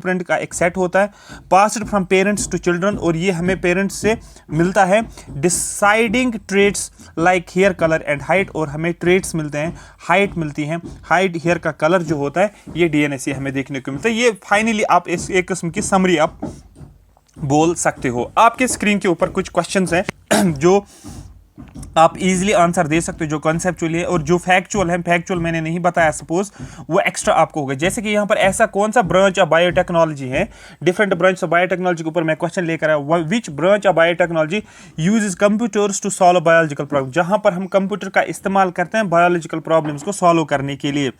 Print का एक set होता है, passed from parents to children, और ये हमें पेरेंट्स से मिलता है। Deciding traits like hair colour and height, और हमें ट्रेट्स मिलते हैं, हाइट मिलती है, हाइट हेयर का कलर जो होता है ये डीएनए से हमें देखने को मिलता है। ये फाइनली आप इस एक किस्म की समरी आप बोल सकते हो। आपके स्क्रीन के ऊपर कुछ क्वेश्चंस हैं जो आप इजीली आंसर दे सकते हो, जो कॉन्सेप्चुअल है, और जो फैक्चुअल है, फैक्चुअल मैंने नहीं बताया सपोज, वो एक्स्ट्रा आपको होगा। जैसे कि यहाँ पर ऐसा कौन सा ब्रांच ऑफ बायोटेक्नोलॉजी है, डिफरेंट ब्रांच ऑफ बायोटेक्नोलॉजी के ऊपर मैं क्वेश्चन लेकर आया, which branch of biotechnology uses computers to solve biological problem, जहां पर हम कंप्यूटर का इस्तेमाल करते हैं बायोलॉजिकल प्रॉब्लम्स को सॉल्व करने के लिए।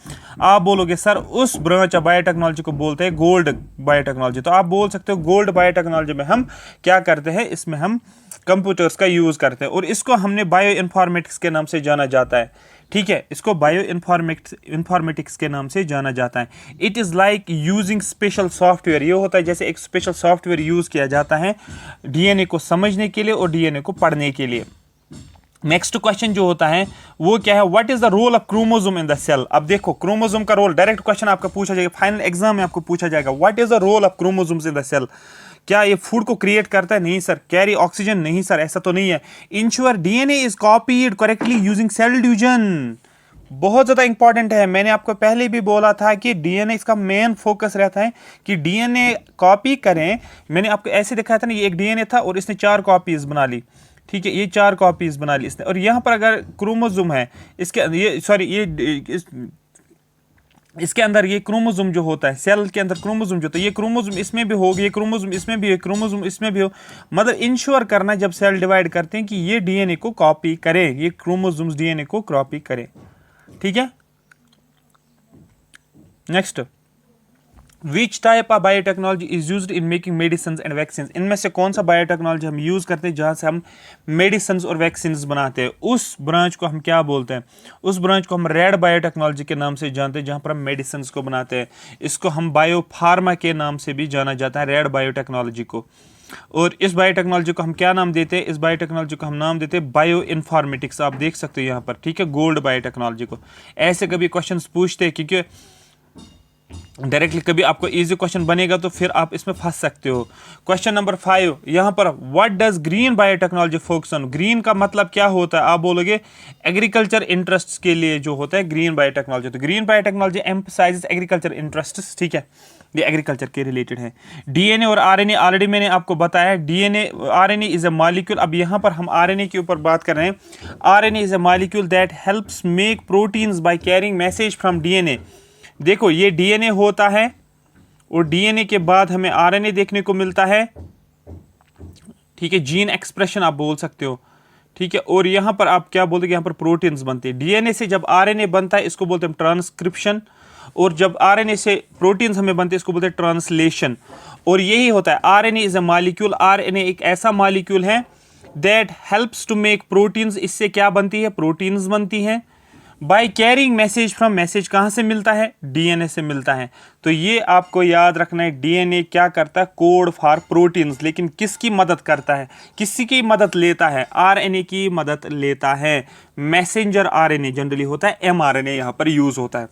आप बोलोगे सर उस ब्रांच ऑफ बायोटेक्नोलॉजी को बोलते हैं गोल्ड बायोटेक्नोलॉजी, तो आप बोल सकते हो गोल्ड बायोटेक्नोलॉजी में हम क्या करते हैं, इसमें हम कंप्यूटर्स का यूज करते हैं, और इसको हमने बायो इन्फॉर्मेटिक्स के नाम से जाना जाता है। ठीक है, इसको बायो इन्फॉर्मेटिक्स के नाम से जाना जाता है। It is like using special software, ये होता है जैसे एक स्पेशल सॉफ्टवेयर यूज किया जाता है डीएनए को समझने के लिए और डीएनए को पढ़ने के लिए। नेक्स्ट क्वेश्चन जो होता है वो क्या है, what is the role of chromosome in the cell. अब देखो क्रोमोसोम का रोल, डायरेक्ट क्वेश्चन आपका पूछा जाएगा, फाइनल एग्जाम में आपको पूछा जाएगा, what is the role of chromosomes in the cell. क्या ये फूड को क्रिएट करता है? नहीं सर। Carry oxygen? नहीं सर, ऐसा तो नहीं है। Ensure DNA is copied correctly using cell division, बहुत ज्यादा इंपॉर्टेंट है। मैंने आपको पहले भी बोला था कि डीएनए इसका मेन फोकस रहता है कि डीएनए कॉपी करें। मैंने आपको ऐसे दिखाया था ना, ये एक डीएनए था और इसने 4 कॉपीज बना ली। ठीक है, ये 4 कॉपीज बना ली इसने, और यहां पर अगर क्रोमोसोम है इसके, ये सॉरी ये इसके अंदर ये क्रोमोसोम जो होता है, सेल के अंदर क्रोमोसोम जो होता है, ये क्रोमोसोम इसमें भी हो, ये क्रोमोसोम इसमें भी है, क्रोमोसोम इसमें भी हो। मतलब इंश्योर करना जब सेल डिवाइड करते हैं कि ये डीएनए को कॉपी करे, ये क्रोमोसोम्स डीएनए को कॉपी करे। ठीक है, next, which type of biotechnology is used in making medicine and vaccine. इनमें से कौन सा बायोटेक्नोलॉजी हम यूज करते हैं जहां से हम मेडिसिन और वैक्सीन बनाते हैं, उस ब्रांच को हम क्या बोलते हैं? उस ब्रांच को हम रेड बायोटेक्नोलॉजी के नाम से जानते हैं, जहां पर हम मेडिसिन को बनाते हैं। इसको हम बायोफार्मा के नाम से भी जाना जाता है, रेड बायोटेक्नोलॉजी को। और इस बायोटेक्नोलॉजी को हम क्या नाम देते हैं? इस बायोटेक्नोलॉजी को हम नाम देते हैं बायो इन्फॉर्मेटिक्स। आप देख सकते हो यहाँ पर, ठीक है, गोल्ड बायोटेक्नोलॉजी को। ऐसे कभी क्वेश्चन पूछते हैं, क्योंकि डायरेक्टली कभी आपको इजी क्वेश्चन बनेगा तो फिर आप इसमें फंस सकते हो। क्वेश्चन नंबर 5 यहां पर, what does green biotechnology focus on. Green का मतलब क्या होता है? आप बोलोगे एग्रीकल्चर इंटरेस्ट्स के लिए जो होता है ग्रीन बायोटेक्नोलॉजी। तो green biotechnology emphasises agriculture interests, ठीक है, ये एग्रीकल्चर के रिलेटेड है। डीएनए और आरएनए ऑलरेडी मैंने आपको बताया, DNA RNA is a molecule. अब यहां पर हम आरएनए के ऊपर बात कर रहे हैं। RNA is a molecule that helps make proteins bye carrying message from DNA. देखो ये डीएनए होता है और डीएनए के बाद हमें आरएनए देखने को मिलता है। ठीक है, जीन एक्सप्रेशन आप बोल सकते हो। ठीक है, और यहां पर आप क्या बोलते हैं, यहां पर प्रोटीन्स बनते हैं। डीएनए से जब आरएनए बनता है इसको बोलते हैं ट्रांसक्रिप्शन, और जब आरएनए से प्रोटीन्स हमें बनते हैं इसको बोलते हैं ट्रांसलेशन। और यही होता है, RNA is a molecule. RNA एक ऐसा मॉलिक्यूल है that helps to make proteins. इससे क्या बनती है? प्रोटीन्स बनती हैं। By carrying message from, message कहां से मिलता है? डीएनए से मिलता है। तो ये आपको याद रखना है, डीएनए क्या करता है? Code for proteins. लेकिन किसकी मदद करता है? किसी की मदद लेता है? आरएनए की मदद लेता है। मैसेंजर आरएनए जनरली होता है, एमआरएनए यहां पर यूज होता है,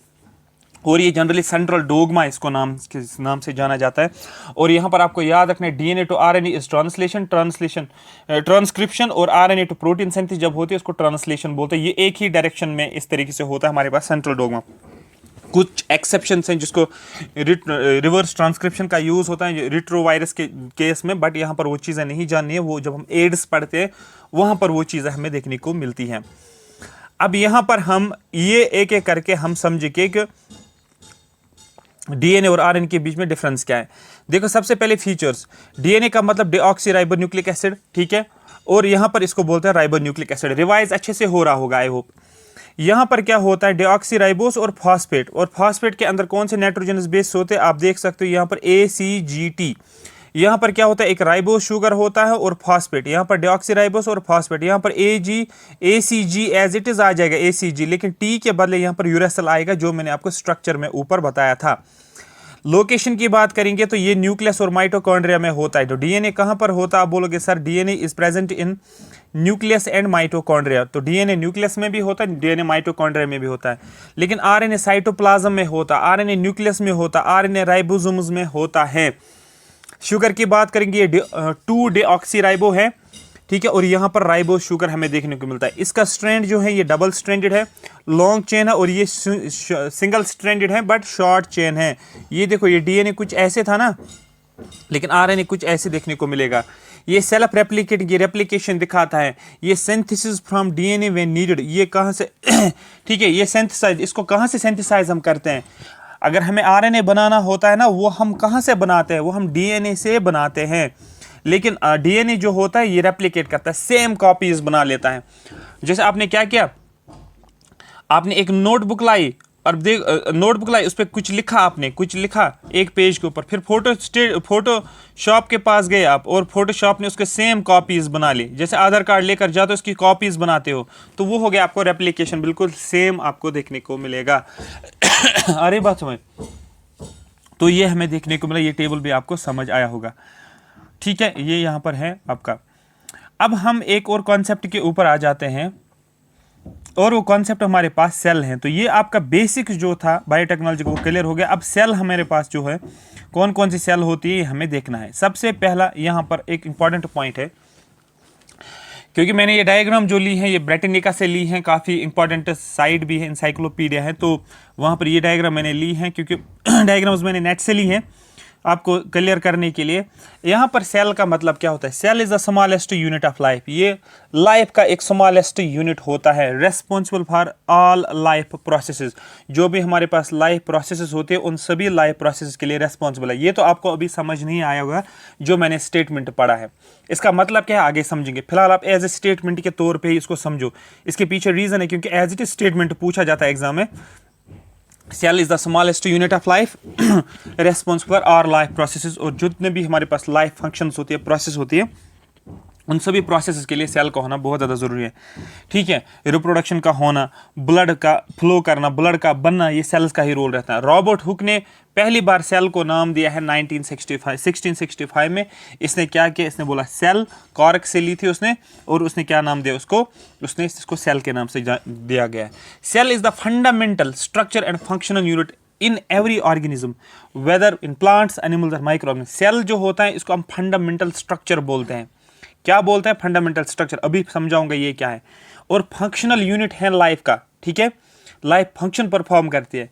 और ये जनरली सेंट्रल डोगमा इसको नाम से जाना जाता है। और यहाँ पर आपको याद रखना है, DNA to RNA is transcription, और आरएनए टू प्रोटीन सिंथेसिस जब होती है उसको ट्रांसलेशन बोलते हैं। ये एक ही डायरेक्शन में इस तरीके से होता है हमारे पास सेंट्रल डोगमा। कुछ एक्सेप्शंस हैं जिसको रिवर्स ट्रांसक्रिप्शन का यूज होता है रिट्रोवायरस के केस में, बट यहाँ पर वो चीज़ें नहीं जाननी है, वो जब हम एड्स पढ़ते हैं वहाँ पर वो चीज़ें हमें देखने को मिलती हैं। अब यहाँ पर हम ये एक एक करके हम समझेंगे कि डीएनए और आरएनए के बीच में डिफरेंस क्या है। देखो सबसे पहले फीचर्स, डीएनए का मतलब डीऑक्सीराइबोन्यूक्लिक एसिड, ठीक है, और यहां पर इसको बोलते हैं राइबोन्यूक्लिक एसिड। रिवाइज अच्छे से हो रहा होगा आई होप। यहां पर क्या होता है? डीऑक्सीराइबोस और फॉस्फेट, और फॉस्फेट के अंदर कौन से नाइट्रोजनस बेस होते हैं? आप देख सकते हो यहां पर ACGT। यहां पर क्या होता है? एक राइबोस शुगर होता है और फॉस्फेट, यहां पर डीऑक्सीराइबोस और फॉस्फेट, यहां पर ACG एज इट इज आ जाएगा ACG, लेकिन टी के बदले यहां पर यूरेसिल आएगा, जो मैंने आपको स्ट्रक्चर में ऊपर बताया था। लोकेशन की बात करेंगे तो ये न्यूक्लियस और माइटोकॉन्ड्रिया में होता है। तो डीएनए कहाँ पर होता है? आप बोलोगे sir DNA is present in nucleus and mitochondria. तो डीएनए न्यूक्लियस में भी होता है, डीएनए माइटोकॉन्ड्रिया में भी होता है, लेकिन आरएनए साइटोप्लाज्म में होता है, आरएनए न्यूक्लियस में होता है, आरएनए राइबोसोम्स में होता है। शुगर की बात करेंगे, ये 2-deoxyराइबो है, ठीक है, और यहाँ पर राइबो शुगर हमें देखने को मिलता है। इसका स्ट्रैंड जो है ये डबल स्ट्रैंडेड है, लॉन्ग चेन है, और ये सिंगल स्ट्रैंडेड है बट शॉर्ट चेन है। ये देखो, ये डीएनए कुछ ऐसे था ना, लेकिन आरएनए कुछ ऐसे देखने को मिलेगा। ये सेल्फ रेप्लिकेटिंग, ये रेप्लिकेशन दिखाता है। ये synthesis from DNA when needed, ये कहाँ से ठीक है, ये सिंथेसाइज, इसको कहाँ से सिंथेसाइज हम करते हैं? अगर हमें आरएनए बनाना होता है ना, वो हम कहाँ से बनाते हैं? वो हम डीएनए से बनाते हैं। लेकिन डीएनए जो होता है ये रेप्लिकेट करता है, सेम कॉपीज बना लेता है। जैसे आपने क्या किया, आपने एक नोटबुक लाई और नोटबुक लाई, उस पर कुछ लिखा, आपने कुछ लिखा एक पेज के ऊपर, फिर फोटोशॉप के पास गए आप, और फोटोशॉप ने उसके सेम कॉपीज बना ली। जैसे आधार कार्ड लेकर जाते हो, उसकी कॉपीज बनाते हो, तो वो हो गया आपको रेप्लिकेशन, बिल्कुल सेम आपको देखने को मिलेगा। अरे बात समझ, तो ये हमें देखने को मिला, ये टेबल भी आपको समझ आया होगा, ठीक है, ये यहाँ पर है आपका। अब हम एक और कॉन्सेप्ट के ऊपर आ जाते हैं, और वो कॉन्सेप्ट हमारे पास सेल हैं। तो ये आपका बेसिक जो था बायोटेक्नोलॉजी को क्लियर हो गया। अब सेल हमारे पास जो है, कौन कौन सी सेल होती है हमें देखना है। सबसे पहला यहाँ पर एक इंपॉर्टेंट पॉइंट है, क्योंकि मैंने ये डायग्राम जो ली है ये ब्रिटानिका से ली है, काफ़ी इंपॉर्टेंट साइट भी है, इंसाइक्लोपीडिया है, तो वहाँ पर ये डायग्राम मैंने ली है, क्योंकि डायग्राम्स मैंने नेट से ली हैं आपको क्लियर करने के लिए। यहाँ पर सेल का मतलब क्या होता है? Cell is the smallest unit of life. ये लाइफ का एक स्मॉलेस्ट यूनिट होता है, responsible for all life processes. जो भी हमारे पास लाइफ प्रोसेसेस होते हैं, उन सभी लाइफ प्रोसेसेस के लिए रेस्पॉन्सिबल है। ये तो आपको अभी समझ नहीं आया होगा जो मैंने स्टेटमेंट पढ़ा है, इसका मतलब क्या है आगे समझेंगे। फिलहाल आप एज ए स्टेटमेंट के तौर पर इसको समझो। इसके पीछे रीजन है, क्योंकि एज इट इज स्टेटमेंट पूछा जाता है एग्जाम में। Cell is the smallest unit of life, responsible for our life processes. और जितने भी हमारे पास लाइफ फंक्शंस होती है, प्रोसेस होती है, उन सभी प्रोसेसेस के लिए सेल का होना बहुत ज़्यादा ज़रूरी है, ठीक है। रिप्रोडक्शन का होना, ब्लड का फ्लो करना, ब्लड का बनना, ये सेल्स का ही रोल रहता है। रॉबर्ट हुक ने पहली बार सेल को नाम दिया है 1665 में। इसने क्या किया? इसने बोला सेल, कॉर्क से ली थी उसने, और उसने क्या नाम दिया उसको? उसने इसको सेल के नाम से दिया गया है। Cell is the fundamental structure and functional unit in every organism, whether in plants, animals और माइक्रो ऑर्गेनिज्म। सेल जो होता है इसको हम फंडामेंटल स्ट्रक्चर बोलते हैं। क्या बोलते हैं? फंडामेंटल स्ट्रक्चर, अभी समझाऊंगा ये क्या है। और फंक्शनल यूनिट है लाइफ का, ठीक है, लाइफ फंक्शन परफॉर्म करती है,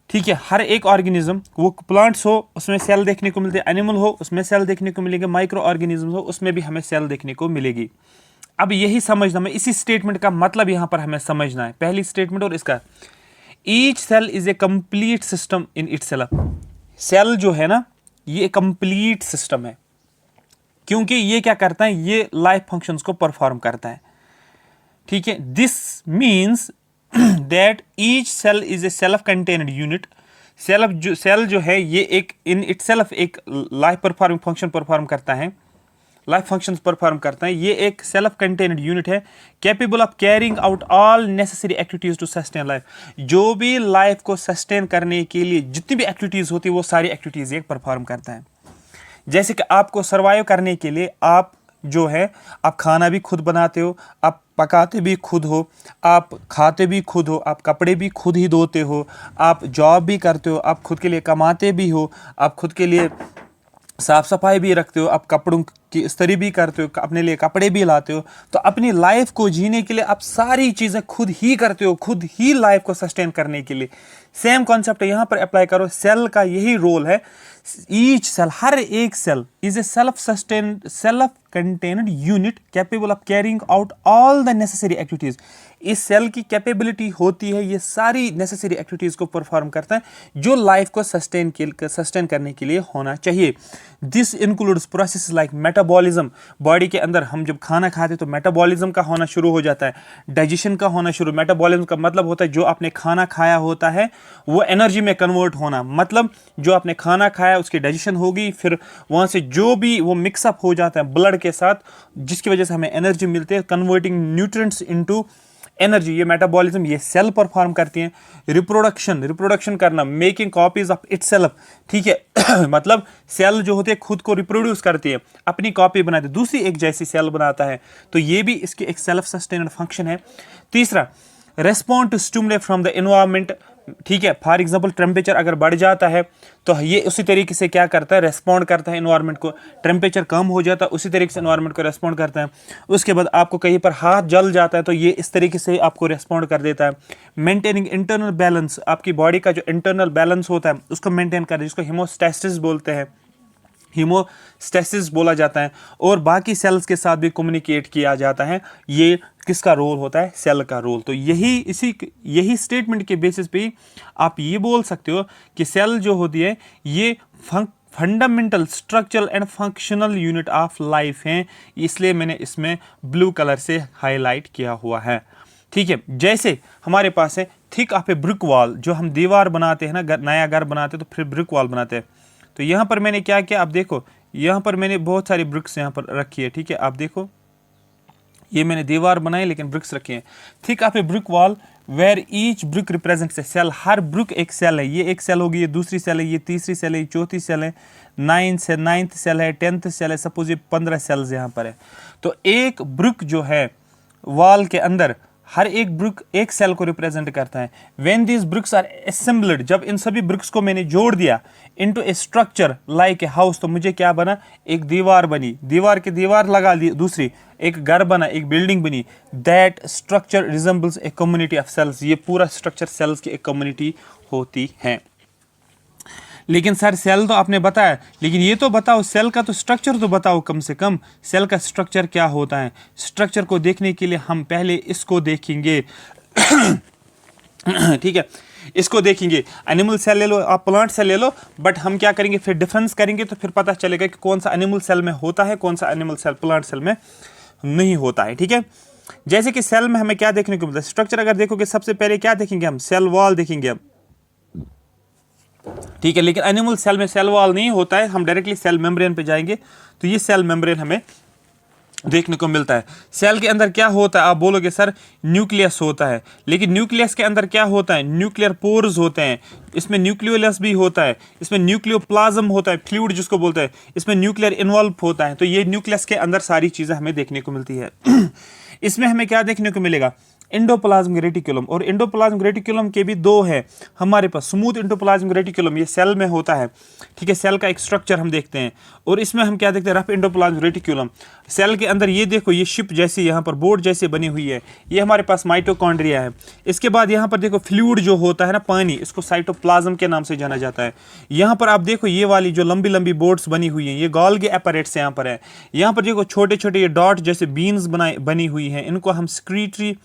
ठीक है। हर एक ऑर्गेनिज्म, वो प्लांट्स हो उसमें सेल देखने को मिलते हैं, एनिमल हो उसमें सेल देखने को मिलेंगे, माइक्रो ऑर्गेनिज्म हो उसमें भी हमें सेल देखने को मिलेगी। अब यही समझना, मैं इसी स्टेटमेंट का मतलब यहाँ पर हमें समझना है, पहली स्टेटमेंट और इसका। Each cell is a complete system in itself. Cell जो है ना, ये कंप्लीट सिस्टम है, क्योंकि ये क्या करता है? ये लाइफ फंक्शंस को परफॉर्म करता है, ठीक है। This means that each cell is a self contained unit. Cell जो है ये एक इन इटसेल्फ एक लाइफ परफॉर्मिंग फंक्शन परफॉर्म करता है, लाइफ फंक्शंस परफॉर्म करता है। ये एक सेल्फ कंटेन्ड यूनिट है, capable of carrying out all necessary activities to sustain life. जो भी लाइफ को सस्टेन करने के लिए जितनी भी एक्टिविटीज होती है, वो सारी एक्टिविटीज ये परफॉर्म करता है। जैसे कि आपको सर्वाइव करने के लिए आप जो है, आप खाना भी खुद बनाते हो, आप पकाते भी खुद हो, आप खाते भी खुद हो, आप कपड़े भी खुद ही धोते हो, आप जॉब भी करते हो, आप खुद के लिए कमाते भी हो, आप खुद के लिए साफ सफाई भी रखते हो, आप कपड़ों की इस्त्री भी करते हो, अपने लिए कपड़े भी लाते हो। तो अपनी लाइफ को जीने के लिए आप सारी चीज़ें खुद ही करते हो, खुद ही लाइफ को सस्टेन करने के लिए। सेम कॉन्सेप्ट यहाँ पर अप्लाई करो, सेल का यही रोल है। ईच सेल, हर एक cell is a self contained unit capable of carrying out all the necessary activities. इस सेल की कैपेबिलिटी होती है, ये सारी नेसेसरी एक्टिविटीज को परफॉर्म करता है जो लाइफ को सस्टेन करने के लिए होना चाहिए। This includes process like metabolism. Body के अंदर हम जब खाना खाते हैं तो मेटाबॉलिज्म का होना शुरू हो जाता है, डाइजेशन का होना शुरू। मेटाबॉलिज्म का मतलब होता है जो आपने खाना खाया होता है वो एनर्जी में कन्वर्ट होना, मतलब जो आपने खाना खाया उसकी डाइजेशन होगी, फिर वहाँ से जो भी वो मिक्सअप हो जाता है ब्लड के साथ, जिसकी वजह से हमें एनर्जी मिलती है, कन्वर्टिंग न्यूट्रिएंट्स इनटू एनर्जी, ये मेटाबॉलिज्म, ये सेल परफॉर्म करती हैं। रिप्रोडक्शन करना, मेकिंग कॉपीज ऑफ इटसेल्फ, ठीक है मतलब सेल जो होती है खुद को रिप्रोड्यूस करती है, अपनी कॉपी बनाती है, दूसरी एक जैसी सेल बनाता है, तो ये भी इसकी एक सेल्फ सस्टेनेड फंक्शन है। तीसरा, respond to stimuli from the environment, ठीक है, फॉर एग्जांपल टेम्परेचर अगर बढ़ जाता है तो ये उसी तरीके से क्या करता है, रेस्पॉन्ड करता है एनवायरनमेंट को। टेम्परेचर कम हो जाता है उसी तरीके से एनवायरनमेंट को रेस्पॉन्ड करता है। उसके बाद आपको कहीं पर हाथ जल जाता है तो ये इस तरीके से आपको रेस्पॉन्ड कर देता है। मेंटेनिंग इंटरनल बैलेंस, आपकी बॉडी का जो इंटरनल बैलेंस होता है उसको मेंटेन कर, जिसको हीमोस्टैसिस बोलते हैं, हीमोस्टैसिस बोला जाता है, और बाकी सेल्स के साथ भी कम्युनिकेट किया जाता है। ये किसका रोल होता है, सेल का रोल। तो यही स्टेटमेंट के बेसिस पे आप ये बोल सकते हो कि सेल जो होती है ये fundamental structural and functional unit of life हैं, इसलिए मैंने इसमें ब्लू कलर से हाईलाइट किया हुआ है। ठीक है, जैसे हमारे पास है thick of a brick wall, जो हम दीवार बनाते हैं ना, नया घर बनाते हैं तो फिर ब्रिक वॉल बनाते हैं। तो यहाँ पर मैंने क्या किया, आप देखो यहाँ पर मैंने बहुत सारी ब्रिक्स यहाँ पर रखी है, ठीक है, आप देखो ये मैंने दीवार बनाई लेकिन ब्रिक्स रखी हैं। Think of a brick wall where each brick represents a cell, हर ब्रिक एक सेल है। ये एक सेल होगी, ये दूसरी सेल है, ये तीसरी सेल है, ये चौथी सेल है, नाइन्थ सेल है, 10th सेल है, सपोज ये 15 सेल्स यहाँ पर है। तो एक ब्रिक जो है वॉल के अंदर, हर एक ब्रिक एक सेल को रिप्रेजेंट करता है। When these bricks are assembled, जब इन सभी ब्रिक्स को मैंने जोड़ दिया into a structure like a house, तो मुझे क्या बना, एक दीवार बनी, दीवार के दीवार लगा दी, दूसरी एक घर बना, एक बिल्डिंग बनी। That structure resembles a community of cells, ये पूरा स्ट्रक्चर सेल्स की एक कम्युनिटी होती है। लेकिन सर सेल तो आपने बताया, लेकिन ये तो बताओ सेल का तो स्ट्रक्चर तो बताओ, कम से कम सेल का स्ट्रक्चर क्या होता है। स्ट्रक्चर को देखने के लिए हम पहले इसको देखेंगे ठीक है, इसको देखेंगे। एनिमल सेल ले लो, आप प्लांट सेल ले लो, बट हम क्या करेंगे फिर डिफरेंस करेंगे, तो फिर पता चलेगा कि कौन सा एनिमल सेल में होता है, कौन सा एनिमल सेल प्लांट सेल में नहीं होता है। ठीक है, जैसे कि सेल में हमें क्या देखने को मिलता है, स्ट्रक्चर अगर देखोगे सबसे पहले क्या देखेंगे हम, सेल वॉल देखेंगे हम, ठीक है। लेकिन एनिमल सेल में सेल वॉल नहीं होता है, हम डायरेक्टली सेल मेम्ब्रेन पे जाएंगे तो ये सेल मेम्ब्रेन हमें देखने को मिलता है। सेल के अंदर क्या होता है, आप बोलोगे सर न्यूक्लियस होता है, लेकिन न्यूक्लियस के अंदर क्या होता है, न्यूक्लियर पोर्स होते हैं, इसमें न्यूक्लियोलस भी होता है, इसमें न्यूक्लियोप्लाज्म होता है, फ्लूइड जिसको बोलते हैं, इसमें न्यूक्लियर इन्वॉल्व होता है। तो ये न्यूक्लियस के अंदर सारी चीज़ें हमें देखने को मिलती है इसमें हमें क्या देखने को मिलेगा, एंडोप्लाज्मिक रेटिकुलम, और एंडोप्लाज्मिक रेटिकुलम के भी दो है हमारे पास। स्मूथ एंडोप्लाज्मिक रेटिकुलम ये सेल में होता है, ठीक है, सेल का एक स्ट्रक्चर हम देखते हैं, और इसमें हम क्या देखते हैं, रफ एंडोप्लाज्मिक रेटिकुलम। सेल के अंदर ये देखो, ये शिप जैसी यहाँ पर बोर्ड जैसे बनी हुई है, ये हमारे पास माइटोकॉन्ड्रिया है। इसके बाद यहाँ पर देखो फ्लूइड जो होता है ना, पानी, इसको साइटोप्लाज्म के नाम से जाना जाता है। यहाँ पर आप देखो ये वाली जो लंबी लंबी बोर्ड्स बनी हुई हैं, ये गोल्गी एपैरेट्स यहाँ पर है। यहाँ पर देखो छोटे छोटे ये डॉट जैसे बीन्स बनी हुई हैं, इनको हम सेक्रीटरी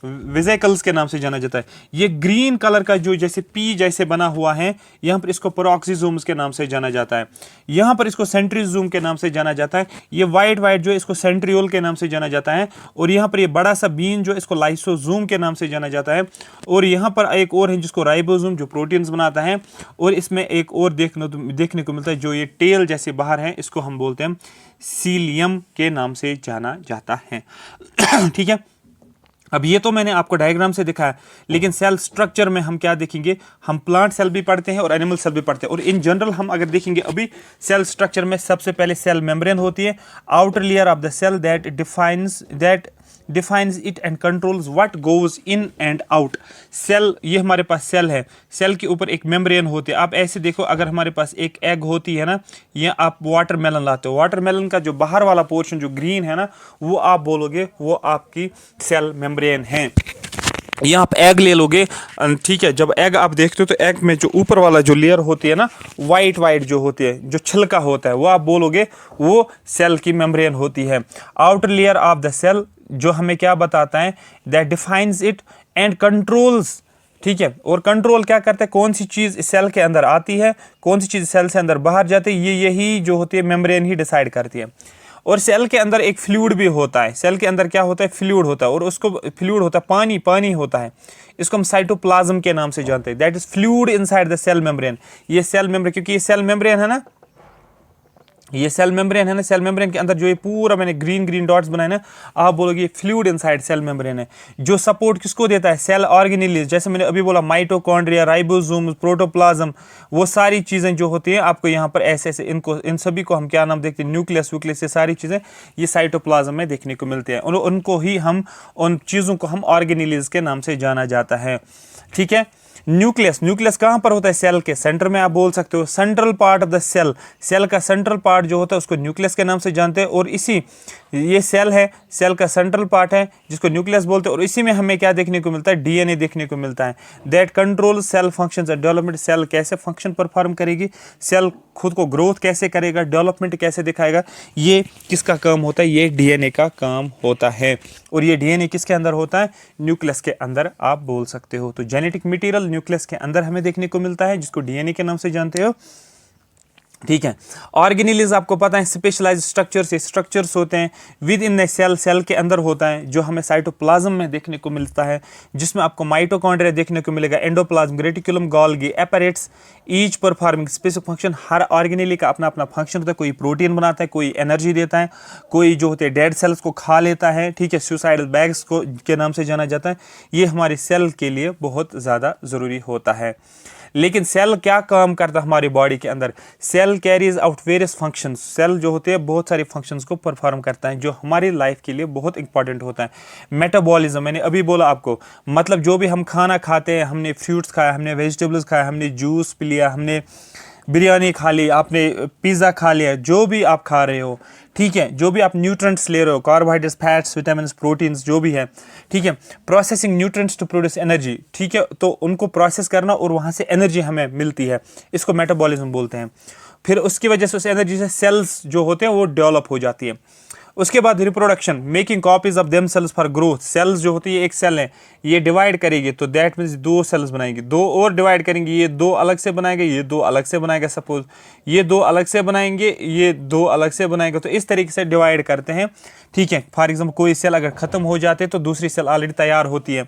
वेसिकल्स के नाम से जाना जाता है। ये ग्रीन कलर का जो जैसे पी जैसे बना हुआ है, यहाँ पर इसको पेरोक्सिसोम्स के नाम से जाना जाता है। यहाँ पर इसको सेंट्रीजोम के नाम से जाना जाता है। ये वाइट जो इसको सेंट्रियोल के नाम से जाना जाता है। और यहाँ पर ये बड़ा सा बीन जो इसको लाइसोजोम के नाम से जाना जाता है। और यहाँ पर एक और है जिसको राइबोसोम, जो प्रोटीन्स बनाता है। और इसमें एक और देखने को मिलता है जो ये टेल जैसे बाहर है, इसको हम बोलते हैं सीलियम के नाम से जाना जाता है ठीक है। अब ये तो मैंने आपको डायग्राम से दिखाया, लेकिन सेल स्ट्रक्चर में हम क्या देखेंगे, हम प्लांट सेल भी पढ़ते हैं और एनिमल सेल भी पढ़ते हैं। और इन जनरल हम अगर देखेंगे अभी सेल स्ट्रक्चर में सबसे पहले सेल मेम्ब्रेन होती है, outer layer of the cell that defines it and controls what goes in and out. Cell, ये हमारे पास सेल है, सेल के ऊपर एक मेम्ब्रेन होती है। आप ऐसे देखो, अगर हमारे पास एक एग होती है ना, ये आप वाटरमेलन लाते हो, वाटरमेलन का जो बाहर वाला पोर्शन जो ग्रीन है ना, वो आप बोलोगे वो आपकी सेल मेम्ब्रेन है। ये आप एग ले लोगे, ठीक है, जब एग आप देखते हो तो एग में जो ऊपर वाला जो लेयर होती है ना, वाइट जो होती है, जो छिलका होता है, वो आप बोलोगे वो सेल की मेम्ब्रेन होती है। Outer layer of the cell जो हमें क्या बताता है, that defines it and controls, ठीक है। और कंट्रोल क्या करते हैं, कौन सी चीज़ सेल के अंदर आती है, कौन सी चीज़ सेल से अंदर बाहर जाती है, यही जो होती है मेम्ब्रेन ही डिसाइड करती है। और सेल के अंदर एक फ्लूइड भी होता है, सेल के अंदर क्या होता है, फ्लूइड होता है, और उसको फ्लूइड होता है, पानी होता है, इसको हम साइटोप्लाज्म के नाम से जानते हैं। That is fluid inside the cell membrane. ये सेल मेम्ब्रेन, क्योंकि ये सेल मेम्ब्रेन है ना, ये सेल मेम्ब्रेन है ना, सेल मेम्ब्रेन के अंदर जो ये पूरा मैंने ग्रीन ग्रीन डॉट्स बनाए ना, आप बोलोगे फ्लूइड इनसाइड सेल मेम्ब्रेन है, जो सपोर्ट किसको देता है, सेल ऑर्गेनेलिज, जैसे मैंने अभी बोला माइटोकॉन्ड्रिया, राइबोसोम, प्रोटोप्लाज्म, वो सारी चीज़ें जो होती हैं आपको यहाँ पर ऐसे ऐसे, इनको इन सभी को हम क्या नाम देखते हैं, न्यूक्लियस व्यूक्लियस, ये सारी चीज़ें ये साइटोप्लाज्म में देखने को मिलती हैं, और उनको ही हम, उन चीज़ों को हम ऑर्गेनेलिज के नाम से जाना जाता है। ठीक है। न्यूक्लियस, न्यूक्लियस कहाँ पर होता है, सेल के सेंटर में, आप बोल सकते हो central part of the cell, cell का सेंट्रल पार्ट जो होता है उसको न्यूक्लियस के नाम से जानते हैं, और इसी, ये सेल है, सेल का सेंट्रल पार्ट है जिसको न्यूक्लियस बोलते हैं, और इसी में हमें क्या देखने को मिलता है, डीएनए देखने को मिलता है, that control cell functions and development, cell कैसे फंक्शन परफॉर्म करेगी, सेल खुद को ग्रोथ कैसे करेगा, डेवलपमेंट कैसे दिखाएगा, ये किसका काम होता है, ये डीएनए का काम होता है, और ये डीएनए किसके अंदर होता है, न्यूक्लियस के अंदर आप बोल सकते हो। तो जेनेटिक मटेरियल न्यूक्लियस के अंदर हमें देखने को मिलता है, जिसको डीएनए के नाम से जानते हो। ठीक है। ऑर्गेनेलिज आपको पता है स्पेशलाइज्ड स्ट्रक्चर्स, ये स्ट्रक्चर्स होते हैं within the cell, cell के अंदर होता है, जो हमें साइटोप्लाज्म में देखने को मिलता है, जिसमें आपको माइटोकॉन्ड्रिया देखने को मिलेगा, endoplasm, reticulum, Golgi apparatus, each performing specific function. हर ऑर्गेनेली का अपना अपना फंक्शन होता है, कोई प्रोटीन बनाता है, कोई एनर्जी देता है, कोई जो होते हैं डेड सेल्स को खा लेता है। ठीक है। सुसाइडल बैग्स को के नाम से जाना जाता है। ये हमारे सेल के लिए बहुत ज़्यादा ज़रूरी होता है। लेकिन सेल क्या काम करता है हमारी बॉडी के अंदर, cell carries out various functions, cell जो होते हैं बहुत सारे फंक्शंस को परफॉर्म करता है, जो हमारी लाइफ के लिए बहुत इंपॉर्टेंट होता है। मेटाबॉलिज्म, मैंने अभी बोला आपको, मतलब जो भी हम खाना खाते हैं, हमने फ्रूट्स खाया, हमने वेजिटेबल्स खाया, हमने जूस पी लिया, हमने बिरयानी खा ली, आपने पिज़्ज़ा खा लिया, जो भी आप खा रहे हो, ठीक है, जो भी आप न्यूट्रेंट्स ले रहे हो, कार्बोहाइड्रेट्स, फैट्स, विटामिन, प्रोटीन्स, जो भी है, ठीक है, processing nutrients to produce energy, ठीक है, तो उनको प्रोसेस करना और वहाँ से एनर्जी हमें मिलती है, इसको मेटाबॉलिज्म बोलते हैं। फिर उसकी वजह से उस एनर्जी से सेल्स जो होते हैं वो डेवलप हो जाती है। उसके बाद reproduction, making copies of them cells for growth, cells जो होती है, एक सेल है, ये डिवाइड करेगी तो दैट मीन्स दो सेल्स बनाएंगी, दो और डिवाइड करेंगे, ये दो अलग से बनाएंगे, ये दो अलग से बनाएगा, सपोज ये दो अलग से बनाएंगे, ये दो अलग से बनाएंगे, तो इस तरीके से डिवाइड करते हैं। ठीक है। फॉर एग्जाम्पल कोई सेल अगर खत्म हो जाते तो दूसरी सेल ऑलरेडी तैयार होती है।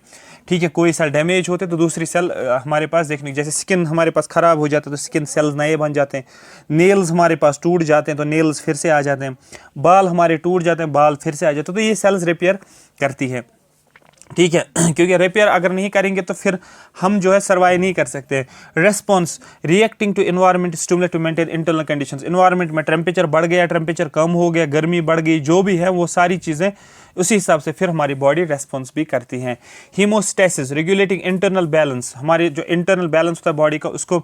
ठीक है। कोई सेल डैमेज होते तो दूसरी सेल हमारे पास देखने, जैसे स्किन हमारे पास खराब हो जाता है तो स्किन सेल्स नए बन जाते हैं, नेल्स हमारे पास टूट जाते हैं तो नेल्स फिर से आ जाते हैं, बाल हमारे टूट जाते हैं, बाल फिर से आ जाते हैं, तो ये सेल्स रिपेयर करती है। ठीक है। क्योंकि रिपेयर अगर नहीं करेंगे तो फिर हम जो है सर्वाइव नहीं कर सकते। Response, reacting to environment stimulate to maintain internal conditions, environment में टेम्परेचर बढ़ गया, टेम्परेचर कम हो गया, गर्मी बढ़ गई, जो भी है वो सारी चीज़ें उसी हिसाब से फिर हमारी बॉडी रेस्पॉन्स भी करती हैं। हीमोस्टेसिस, रेगुलेटिंग इंटरनल बैलेंस, हमारे जो इंटरनल बैलेंस होता है बॉडी का उसको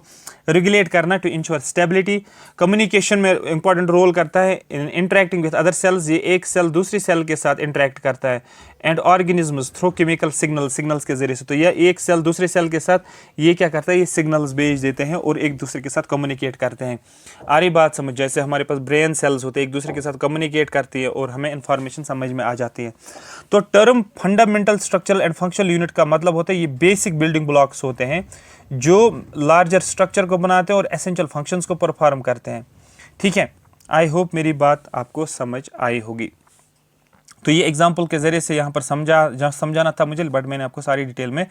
रेगुलेट करना टू इंश्योर स्टेबिलिटी। कम्युनिकेशन में इंपॉर्टेंट रोल करता है, इंटरेक्टिंग विद अदर सेल्स, ये एक सेल दूसरी सेल के साथ इंटरेक्ट करता है, and organisms through chemical signals के जरिए से, तो यह एक सेल दूसरे सेल के साथ ये क्या करता है, ये सिग्नल्स भेज देते हैं और एक दूसरे के साथ कम्युनिकेट करते हैं। आ रही बात समझ, जैसे हमारे पास ब्रेन सेल्स होते हैं एक दूसरे के साथ कम्युनिकेट करती है और हमें इंफॉर्मेशन समझ में आ जाती है। तो term fundamental structural and functional unit का मतलब होता है ये बेसिक बिल्डिंग ब्लॉक्स होते हैं जो लार्जर स्ट्रक्चर को बनाते हैं और एसेंशियल फंक्शंस को परफॉर्म करते हैं। ठीक है। आई होप मेरी बात आपको समझ आई होगी। तो ये एग्जाम्पल के ज़रिए से यहाँ पर समझाना था मुझे, बट मैंने आपको सारी डिटेल में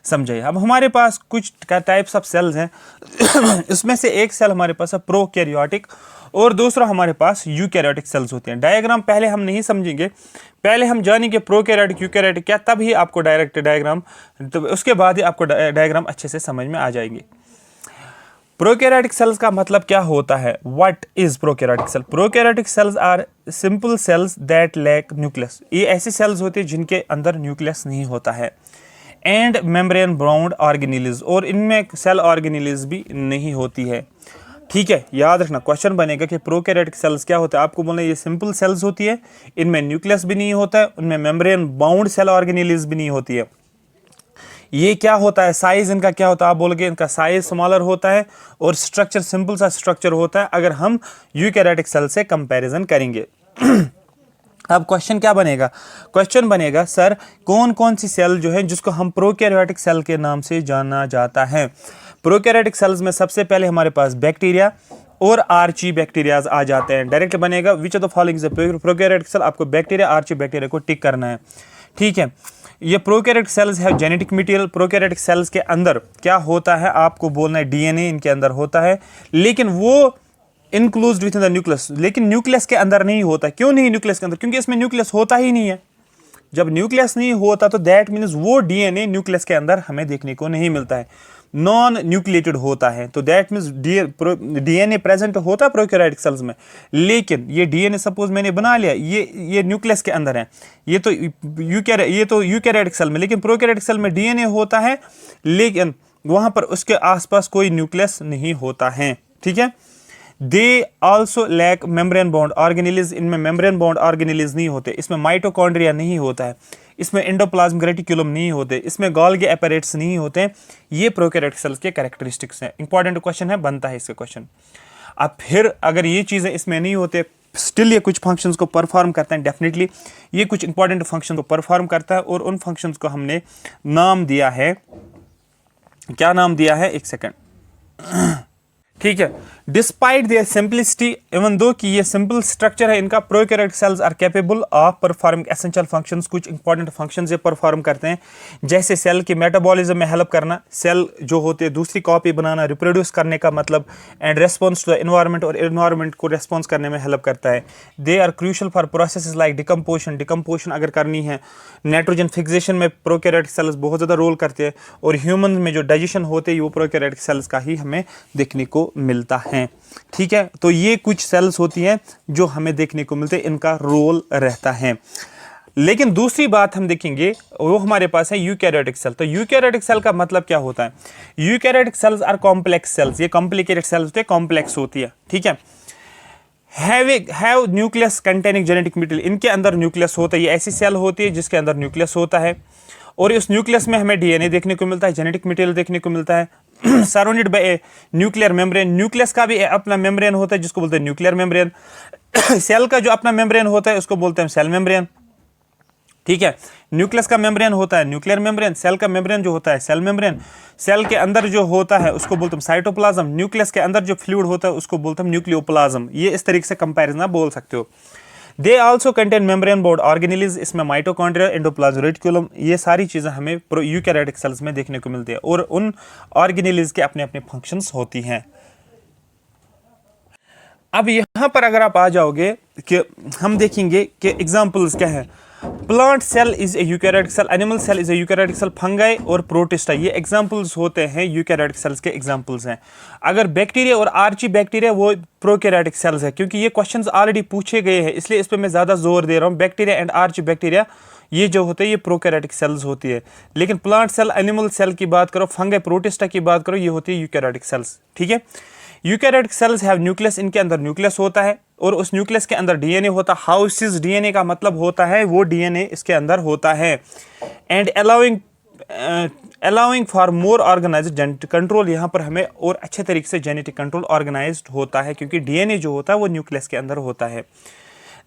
समझाई। अब हमारे पास कुछ टाइप्स ऑफ सेल्स हैं इसमें से एक सेल हमारे पास है प्रोकैरियोटिक और दूसरा हमारे पास यूकैरियोटिक सेल्स होते हैं। डायग्राम पहले हम नहीं समझेंगे, पहले हम जानेंगे प्रोकैरियोटिक यूकैरियोटिक क्या, तब ही आपको डायरेक्ट डायग्राम, तो उसके बाद ही आपको डायग्राम अच्छे से समझ में आ जाएंगे। प्रोकैरियोटिक सेल्स का मतलब क्या होता है, what is prokaryotic cell? Prokaryotic cells are simple cells that lack nucleus, ये ऐसी सेल्स होती है जिनके अंदर न्यूक्लियस नहीं होता है, एंड मेम्ब्रेन बाउंड ऑर्गेनेलिज, और इनमें सेल ऑर्गेनेलिज भी नहीं होती है। ठीक है। याद रखना, क्वेश्चन बनेगा कि प्रोकैरियोटिक सेल्स क्या होता है, आपको बोलना ये सिंपल सेल्स होती है, इनमें न्यूक्लियस भी नहीं होता है, उनमें मेम्ब्रेन बाउंड सेल ऑर्गेनेलिज भी नहीं होती है। ये क्या होता है, साइज इनका क्या होता है, आप बोलोगे इनका साइज स्मॉलर होता है और स्ट्रक्चर सिंपल सा स्ट्रक्चर होता है अगर हम यूकैरियोटिक सेल से कंपैरिजन करेंगे। अब क्वेश्चन क्या बनेगा, क्वेश्चन बनेगा सर कौन कौन सी सेल जो है जिसको हम प्रोकैरियोटिक सेल के नाम से जाना जाता है। प्रोकैरियोटिक सेल्स में सबसे पहले हमारे पास बैक्टीरिया और आर्ची बैक्टीरियाज आ जाते हैं। डायरेक्ट बनेगा which of the following is a prokaryotic cell, आपको बैक्टीरिया आर्ची बैक्टीरिया को टिक करना है। ठीक है। ये प्रोकैरियोटिक सेल्स है जेनेटिक मटेरियल। प्रोकैरियोटिक सेल्स के अंदर क्या होता है आपको बोलना है, डीएनए इनके अंदर होता है, लेकिन वो enclosed with in the nucleus, लेकिन न्यूक्लियस के अंदर नहीं होता। क्यों नहीं न्यूक्लियस के अंदर? क्योंकि इसमें न्यूक्लियस होता ही नहीं है। जब न्यूक्लियस नहीं होता तो दैट मीन्स वो डीएनए न्यूक्लियस के अंदर हमें देखने को नहीं मिलता है, नॉन न्यूक्लिएटेड होता है। तो दैट मीन्स डीएनए प्रेजेंट होता है प्रोकैरियोटिक सेल्स में, लेकिन ये डीएनए सपोज मैंने बना लिया, ये न्यूक्लियस के अंदर है, ये तो यूकैरियोटिक सेल में, लेकिन प्रोकैरियोटिक सेल में डीएनए होता है, लेकिन वहां पर उसके आसपास कोई न्यूक्लियस नहीं होता है। ठीक है। They also lack membrane bound organelles, इनमें मेम्ब्रेन बॉन्ड ऑर्गेनेलिज नहीं होते, इसमें माइटोकॉन्ड्रिया नहीं होता है, इसमें एंडोप्लाज्मिक रेटिकुलम नहीं होते, इसमें गोल्गी एपेरेट्स नहीं होते। ये प्रोकैरियोटिक सेल्स के कैरेक्टरिस्टिक्स हैं। इंपॉर्टेंट क्वेश्चन है, बनता है इसका क्वेश्चन। अब फिर अगर ये चीज़ें इसमें नहीं होते, स्टिल ये कुछ फंक्शंस को परफॉर्म करते हैं, डेफिनेटली ये कुछ इंपॉर्टेंट फंक्शन को परफॉर्म करता है, और उन फंक्शंस को हमने नाम दिया है, क्या नाम दिया है, एक सेकेंड। ठीक है। Despite there simplicity, even though कि ये सिंपल स्ट्रक्चर है इनका, prokaryotic cells are capable of performing essential functions, कुछ इंपॉर्टेंट फंक्शंस ये परफॉर्म करते हैं, जैसे सेल की मेटाबॉलिज्म में हेल्प करना, सेल जो होते हैं दूसरी कॉपी बनाना, रिप्रोड्यूस करने का मतलब, and response to the environment, और एनवायरनमेंट को रेस्पॉन्स करने में हेल्प करता है। They are crucial for processes like decomposition, decomposition अगर करनी है, नाइट्रोजन फिक्सेशन में प्रोकैरियोटिक सेल्स बहुत ज़्यादा रोल करते हैं, और ह्यूमन में जो डाइजेशन होते हैं वो प्रोकैरियोटिक सेल्स का ही हमें देखने को मिलता है। ठीक है। तो ये कुछ सेल्स होती हैं जो हमें देखने को मिलते हैं, इनका रोल रहता है। लेकिन दूसरी बात हम देखेंगे, वो हमारे पास है यूकैरियोटिक सेल। तो यूकैरियोटिक सेल का मतलब क्या होता है? Eukaryotic cells are complex cells, ये कॉम्प्लिकेटेड सेल्स होते हैं, कॉम्प्लेक्स होती है। ठीक है। Have nucleus containing genetic material, इनके अंदर न्यूक्लियस होता है, ये ऐसी सेल होती है जिसके अंदर न्यूक्लियस होता है, और इस न्यूक्लियस में हमें डीएनए देखने को मिलता है, जेनेटिक मटेरियल देखने को मिलता है, surrounded by a nuclear membrane. Nucleus का भी अपना मेम्ब्रेन होता है जिसको बोलते हैं न्यूक्लियर मेम्ब्रेन। सेल का जो अपना मेम्ब्रेन होता है उसको बोलते हैं सेल मेम्ब्रेन। ठीक है। न्यूक्लियस का मेम्ब्रेन होता है न्यूक्लियर मेम्ब्रेन, सेल का मेम्ब्रेन जो होता है सेल मेम्ब्रेन। सेल के अंदर जो होता है उसको बोलते हैं साइटोप्लाज्म, न्यूक्लियस के अंदर जो फ्लूइड होता है उसको बोलते हैं न्यूक्लियोप्लाज्म। ये इस तरीके से कंपैरिजन आप बोल सकते हो। They also contain membrane board organelles, इसमें माइटोकॉन्ड्रिया, एंडोप्लाज्मिक रेटिकुलम, ये सारी चीज़ें हमें यूकैरियोटिक सेल्स में देखने को मिलती है, और उन ऑर्गेनेलिज के अपने अपने फंक्शंस होती हैं। अब यहाँ पर अगर आप आ जाओगे कि हम देखेंगे कि एग्जाम्पल्स क्या है। Plant cell is a eukaryotic cell, animal cell is a eukaryotic cell, fungi और प्रोटिस्टा, ये एग्जाम्पल्स होते हैं यूकैरियोटिक सेल्स के एग्जाम्पल्स हैं। अगर बैक्टीरिया और आर्ची बैक्टीरिया वो प्रोकैरियोटिक सेल्स है, क्योंकि ये क्वेश्चंस ऑलरेडी पूछे गए हैं, इसलिए इस पर मैं ज़्यादा जोर दे रहा हूँ। बैक्टीरिया एंड आर्ची बैक्टीरिया ये जो होते हैं ये प्रोकैरियोटिक सेल्स होती है, लेकिन प्लांट सेल, एनिमल सेल की बात करो, फंगाई, प्रोटिस्टा की बात करो, ये होती है यूकैरियोटिक सेल्स। ठीक है। यूकैरियोटिक सेल्स हैव न्यूक्लियस, इनके अंदर न्यूक्लियस होता है, और उस न्यूक्लियस के अंदर डीएनए होता है। हाउसिस डीएनए का मतलब होता है वो डीएनए इसके अंदर होता है, and allowing for more organized genetic control, यहाँ पर हमें और अच्छे तरीके से जेनेटिक कंट्रोल ऑर्गेनाइज्ड होता है, क्योंकि डीएनए जो होता है वो न्यूक्लियस के अंदर होता है।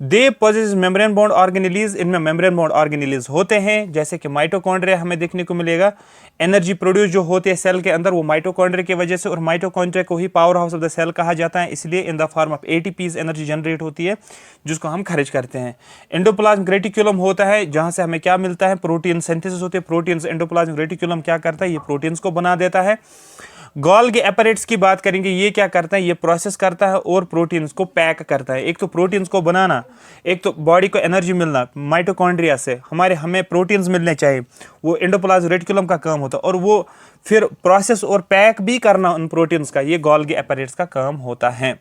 They possess membrane bound organelles, इनमें मेम्ब्रेन बॉन्ड ऑर्गेनेलिज होते हैं, जैसे कि माइटोकॉन्ड्रिया हमें देखने को मिलेगा। एनर्जी प्रोड्यूस जो होती है सेल के अंदर वो माइटोकॉन्ड्रिया की वजह से, और माइटोकॉन्ड्रिया को ही power house of the cell कहा जाता है, इसलिए in the form of ATPs energy generate होती है जिसको हम खर्च करते हैं। एंडोप्लाज्मिक रेटिकुलम होता है जहाँ से हमें क्या मिलता है, प्रोटीन सिंथेसिस होती है, प्रोटीन्स। एंडोप्लाज्मिक रेटिकुलम क्या करता है, ये प्रोटीन्स को बना देता है। गोल्गी एपेरेट्स की बात करेंगे, ये क्या करता है, ये प्रोसेस करता है और प्रोटीन्स को पैक करता है। एक तो प्रोटीन्स को बनाना, एक तो बॉडी को एनर्जी मिलना माइटोकॉन्ड्रिया से, हमें प्रोटीन्स मिलने चाहिए, वो एंडोप्लाज्मिक रेटिकुलम का काम होता है, और वो फिर प्रोसेस और पैक भी करना उन प्रोटीन्स का, ये गोल्गी एपेरेट्स का काम होता है।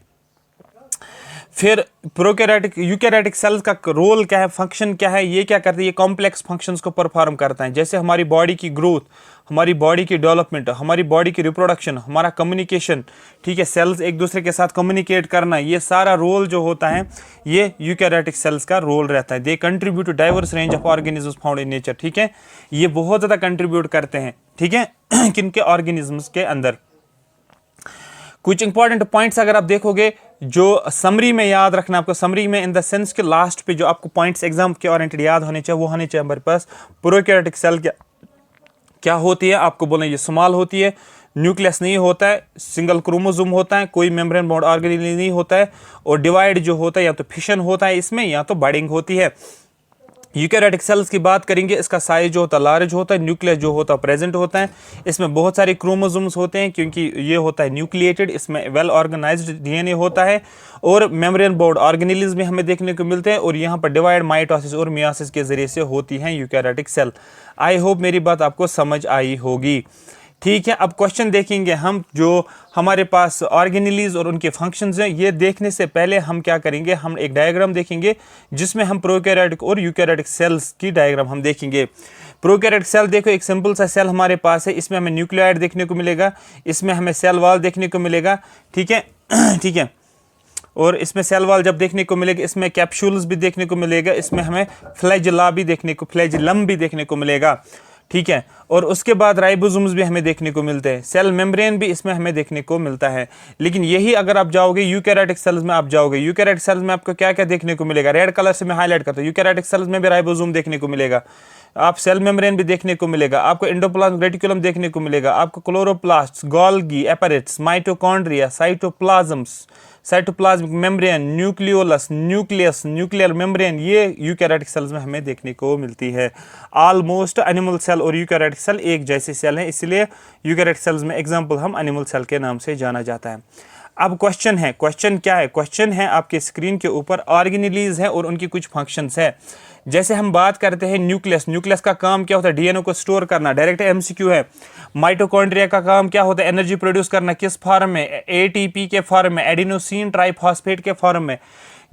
फिर प्रोकैरियोटिक यूकैरियोटिक सेल्स का रोल क्या है, फंक्शन क्या है, ये क्या करते हैं, ये कॉम्प्लेक्स फंक्शंस को परफॉर्म करता है, जैसे हमारी बॉडी की ग्रोथ, हमारी बॉडी की डेवलपमेंट, हमारी बॉडी की रिप्रोडक्शन, हमारा कम्युनिकेशन। ठीक है। सेल्स एक दूसरे के साथ कम्युनिकेट करना, ये सारा रोल जो होता है ये यूकैरियोटिक सेल्स का रोल रहता है। They contribute to diverse range of organisms found in nature. ठीक है। ये बहुत ज़्यादा कंट्रीब्यूट करते हैं। ठीक है। किनके ऑर्गेनिजम्स के अंदर। कुछ इंपॉर्टेंट पॉइंट्स अगर आप देखोगे जो समरी में याद रखना आपको, समरी में इन द सेंस के लास्ट पे जो आपको पॉइंट्स एग्जाम के ओरिएंटेड याद होने चाहिए वो होने चाहिए हमारे पास। प्रोकैरियोटिक सेल क्या होती है, आपको बोलें ये स्मॉल होती है, न्यूक्लियस नहीं होता है, सिंगल क्रोमोसोम होता है, कोई मेम्ब्रेन बॉन्ड ऑर्गेनेल नहीं होता है, और डिवाइड जो होता है या तो फिशन होता है इसमें या तो बडिंग होती है। यूकैरियोटिक सेल्स की बात करेंगे, इसका साइज जो होता है लार्ज होता है, न्यूक्लियस जो होता है प्रेजेंट होता है, इसमें बहुत सारे क्रोमोसोम्स होते हैं क्योंकि ये होता है न्यूक्लिएटेड, इसमें वेल ऑर्गेनाइज्ड डीएनए होता है और मेम्ब्रेन बोर्ड ऑर्गेनेल्स में हमें देखने को मिलते हैं और यहाँ पर डिवाइड माइटोसिस और मियोसिस के जरिए से होती हैं यूकैरियोटिक सेल। आई होप मेरी बात आपको समझ आई होगी। ठीक है, अब क्वेश्चन देखेंगे हम, जो हमारे पास ऑर्गेनेलीज और उनके फंक्शंस हैं। ये देखने से पहले हम क्या करेंगे, हम एक डायग्राम देखेंगे जिसमें हम प्रोकैरियोटिक और यूकैरियोटिक सेल्स की डायग्राम हम देखेंगे। प्रोकैरियोटिक सेल देखो, एक सिंपल सा सेल हमारे पास है, इसमें हमें न्यूक्लियोइड देखने को मिलेगा, इसमें हमें सेल वॉल देखने को मिलेगा। ठीक है ठीक है, और इसमें सेल वॉल जब देखने को मिलेगा, इसमें कैप्सूल्स भी देखने को मिलेगा, इसमें हमें फ्लैजिला भी देखने को, फ्लैजिलम भी देखने को मिलेगा। ठीक है, और उसके बाद राइबोसोम्स भी हमें देखने को मिलते हैं, सेल मेम्ब्रेन भी इसमें हमें देखने को मिलता है। लेकिन यही अगर आप जाओगे यूकैरियोटिक सेल्स में, आप जाओगे यूकैरियोटिक सेल्स में आपको क्या क्या देखने को मिलेगा, रेड कलर से मैं हाईलाइट करता हूँ। यूकैरियोटिक सेल्स में भी राइबोसोम देखने को मिलेगा, आप सेल मेम्ब्रेन भी देखने को मिलेगा, आपको एंडोप्लाज्मिक रेटिकुलम देखने को मिलेगा, आपको chloroplast, Golgi apparatus, mitochondria, cytoplasms, cytoplasmic membrane, nucleolus, nucleus, nuclear membrane, ये यूकैरियोटिक सेल्स में हमें देखने को मिलती है। ऑलमोस्ट एनिमल सेल और यूकैरियोटिक सेल एक जैसे सेल हैं, इसलिए यूकैरियोटिक सेल्स में एग्जांपल हम एनिमल सेल के नाम से जाना जाता है। अब क्वेश्चन है, क्वेश्चन क्या है, क्वेश्चन है आपके स्क्रीन के ऊपर ऑर्गेनेलीज है और उनकी कुछ फंक्शंस है। जैसे हम बात करते हैं न्यूक्लियस, न्यूक्लियस का काम क्या होता है, डीएनए को स्टोर करना, डायरेक्ट एमसीक्यू है। माइटोकॉन्ड्रिया का काम क्या होता है, एनर्जी प्रोड्यूस करना, किस फॉर्म में, एटीपी के फॉर्म में, एडिनोसिन ट्राइफॉस्फेट के फॉर्म में।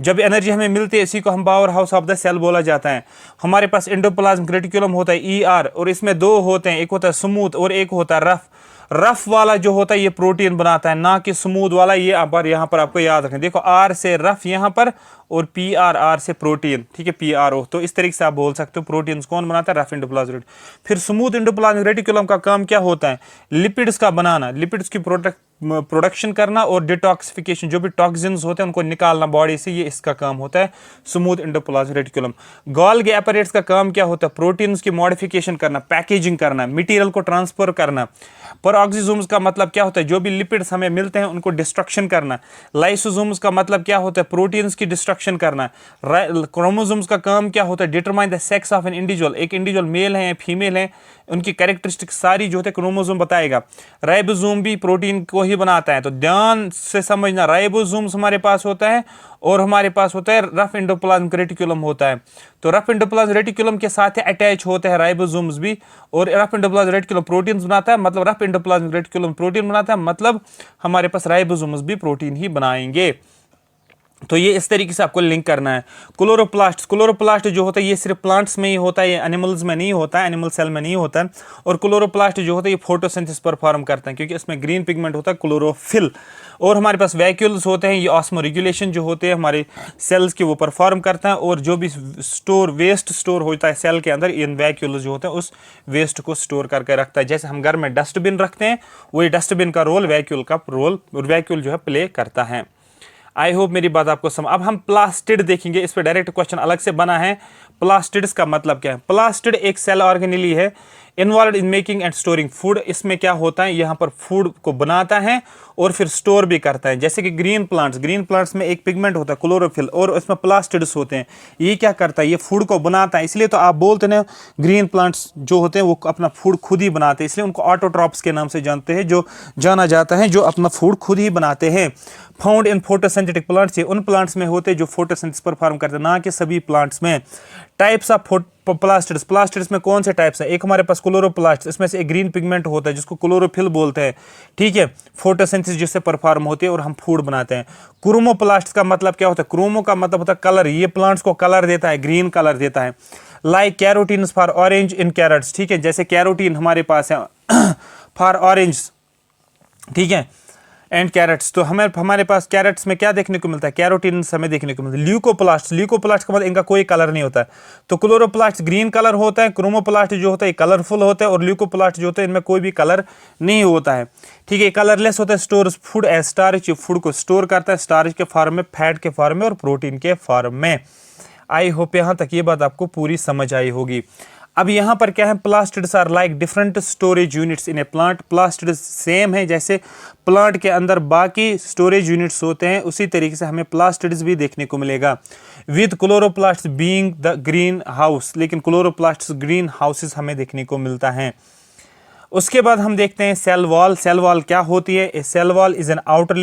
जब एनर्जी हमें मिलती है, इसी को हम power house of the cell बोला जाता है। हमारे पास एंडोप्लाज्मिक रेटिकुलम होता है, ईआर, और इसमें दो होते हैं, एक होता है स्मूथ और एक होता है रफ। रफ वाला जो होता है ये प्रोटीन बनाता है, ना कि स्मूथ वाला। ये यहाँ पर आपको याद रखें, देखो आर से रफ यहाँ पर और पी आर, आर से प्रोटीन, ठीक है, पी आर ओ। तो इस तरीके से आप बोल सकते हो प्रोटीन कौन बनाता है, रफ एंडोप्लाज्मिक। फिर स्मूथ एंडोप्लाज्मिक रेटिकुलम का काम क्या होता है, लिपिड्स का बनाना, लिपिड्स की प्रोडक्शन करना और डिटॉक्सिफिकेशन, जो भी टॉक्सिन्स होते हैं उनको निकालना बॉडी से, ये इसका काम होता है स्मूथ एंडोप्लाज्मिक रेटिकुलम। गोल्गी एपैरेट्स का काम क्या होता है, प्रोटीन्स की मॉडिफिकेशन करना, पैकेजिंग करना, मटेरियल को ट्रांसफर करना। पेरोक्सिसोम्स का मतलब क्या होता है, जो भी लिपिड्स हमें मिलते हैं उनको डिस्ट्रक्शन करना। लाइसोसोम्स का मतलब क्या होता है, प्रोटीन्स की डिस्ट्रक्शन करना। क्रोमोसोम्स का काम क्या होता है, determine the sex of an individual, एक इंडिविजुअल मेल है या फीमेल है, उनकी कैरेक्टरिस्टिक सारी जो होते हैं क्रोमोसोम बताएगा। राइबोसोम भी प्रोटीन को ही बनाता है, तो ध्यान से समझना, राइबोसोम्स हमारे पास होता है और हमारे पास होता है रफ एंडोप्लाज्मिक रेटिकुलम होता है। तो रफ एंडोप्लाज्मिक रेटिकुलम के साथ अटैच होते हैं राइबोसोम्स भी, और रफ एंडोप्लाज्मिक रेटिकुलम प्रोटीन बनाता है, मतलब रफ एंडोप्लाज्मिक रेटिकुलम प्रोटीन बनाता है, मतलब हमारे पास राइबोसोम्स भी प्रोटीन ही बनाएंगे। तो ये इस तरीके से आपको लिंक करना है। क्लोरोप्लास्ट, क्लोरोप्लास्ट जो होता है ये सिर्फ प्लांट्स में ही होता है, ये एनिमल्स में नहीं होता है, एनिमल सेल में नहीं होता है। और क्लोरोप्लास्ट जो होता है ये फोटोसिंथेसिस परफॉर्म करते हैं क्योंकि इसमें ग्रीन पिगमेंट होता है क्लोरोफिल। और हमारे पास वैक्यूल्स होते हैं, ये ऑस्मो रेगुलेशन जो होते हैं हमारे सेल्स के वो परफॉर्म करता है, और जो भी वेस्ट स्टोर होता है सेल के अंदर, इन वैक्यूल्स जो होते हैं उस वेस्ट को स्टोर करके रखता है। जैसे हम घर में डस्टबिन रखते हैं, वही डस्टबिन का रोल वैक्यूल का रोल, वैक्यूल जो है प्ले करता है। आई होप मेरी बात आपको समझ। अब हम प्लास्टिड देखेंगे, इस पर डायरेक्ट क्वेश्चन अलग से बना है। प्लास्टिड्स का मतलब क्या है, प्लास्टिड एक सेल ऑर्गेनेली है involve in making and storing food. इसमें क्या होता है, यहाँ पर फूड को बनाता है और फिर स्टोर भी करता है। जैसे कि ग्रीन प्लांट्स में एक पिगमेंट होता है क्लोरोफिल, और इसमें प्लास्टिड्स होते हैं। ये क्या करता है, ये फूड को बनाता है। इसलिए तो आप बोलते हैं ग्रीन प्लांट्स जो होते हैं वो अपना फूड खुद ही बनाते हैं, इसलिए उनको ऑटोट्रॉप्स के नाम से जानते हैं, जो जाना जाता है जो अपना फूड खुद ही बनाते हैं। फाउंड इन फोटोसिंथेटिक प्लांट्स, ये उन प्लांट्स में होते हैं जो फोटोसिंथेसिस परफॉर्म करते हैं, ना कि सभी प्लांट्स में। टाइप्स ऑफ प्लास्टिड्स, प्लास्टिड्स में कौन से टाइप्स हैं, एक हमारे पास क्लोरोप्लास्ट, इसमें से एक ग्रीन पिगमेंट होता है जिसको क्लोरोफिल बोलते हैं, ठीक है, फोटोसिंथेसिस जिससे परफॉर्म होती है और हम फूड बनाते हैं। क्रोमोप्लास्ट का मतलब क्या होता है, क्रोमो का मतलब होता है कलर, ये प्लांट्स को कलर देता है, ग्रीन कलर देता है। Like carotenes for orange in carrots, ठीक है, जैसे कैरोटीन हमारे पास है फॉर ऑरेंज, ठीक है, एंड कैरेट्स। तो हमारे पास कैरेट्स में क्या देखने को मिलता है, कैरोटीन हमें देखने को मिलता है। ल्यूकोप्लास्ट का मतलब इनका कोई कलर नहीं होता है। तो क्लोरोप्लास्ट ग्रीन कलर होता है, क्रोमोप्लास्ट जो होता है कलरफुल होता है, और ल्यूकोप्लास्ट जो होता है इनमें कोई भी कलर नहीं होता है, ठीक है, कलरलेस होता है। Stores food as starch, food को स्टोर करता है स्टार्च के फॉर्म में, फैट के फॉर्म में और प्रोटीन के फॉर्म में। आई होप यहाँ तक ये बात आपको पूरी समझ आई होगी। अब यहाँ पर क्या है, plastids are like different storage units in a plant. Plastids same है, जैसे प्लांट के अंदर बाकी स्टोरेज यूनिट्स होते हैं उसी तरीके से हमें प्लास्टिड्स भी देखने को मिलेगा। With chloroplasts being the green house, लेकिन क्लोरोप्लास्ट्स ग्रीन हाउसेस हमें देखने को मिलता है। उसके बाद हम देखते हैं सेल वॉल। सेल वॉल क्या होती है? A cell wall is an outer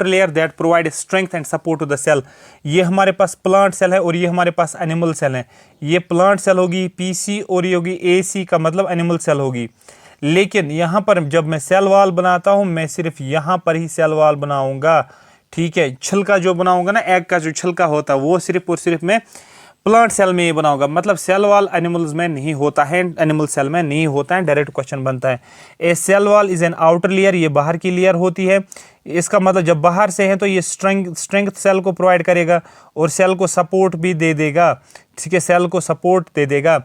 layer that provide strength and support to the cell. ये हमारे पास प्लांट सेल है और ये हमारे पास एनिमल सेल है। ये प्लांट सेल होगी पीसी और ये होगी एसी, का मतलब एनिमल सेल होगी। लेकिन यहाँ पर जब मैं सेल वॉल बनाता हूँ मैं सिर्फ यहाँ पर ही सेल वॉल बनाऊंगा, ठीक है। छिलका जो बनाऊंगा ना, एग का जो छिलका होता है वो सिर्फ और सिर्फ मैं प्लांट सेल में ये बनाऊंगा। मतलब सेल वॉल एनिमल्स में नहीं होता है, एनिमल सेल में नहीं होता है। डायरेक्ट क्वेश्चन बनता है। A cell wall is an outer layer, ये बाहर की लेयर होती है। इसका मतलब जब बाहर से है तो ये स्ट्रेंथ सेल को प्रोवाइड करेगा और सेल को सपोर्ट भी दे देगा, ठीक है, सेल को सपोर्ट दे देगा।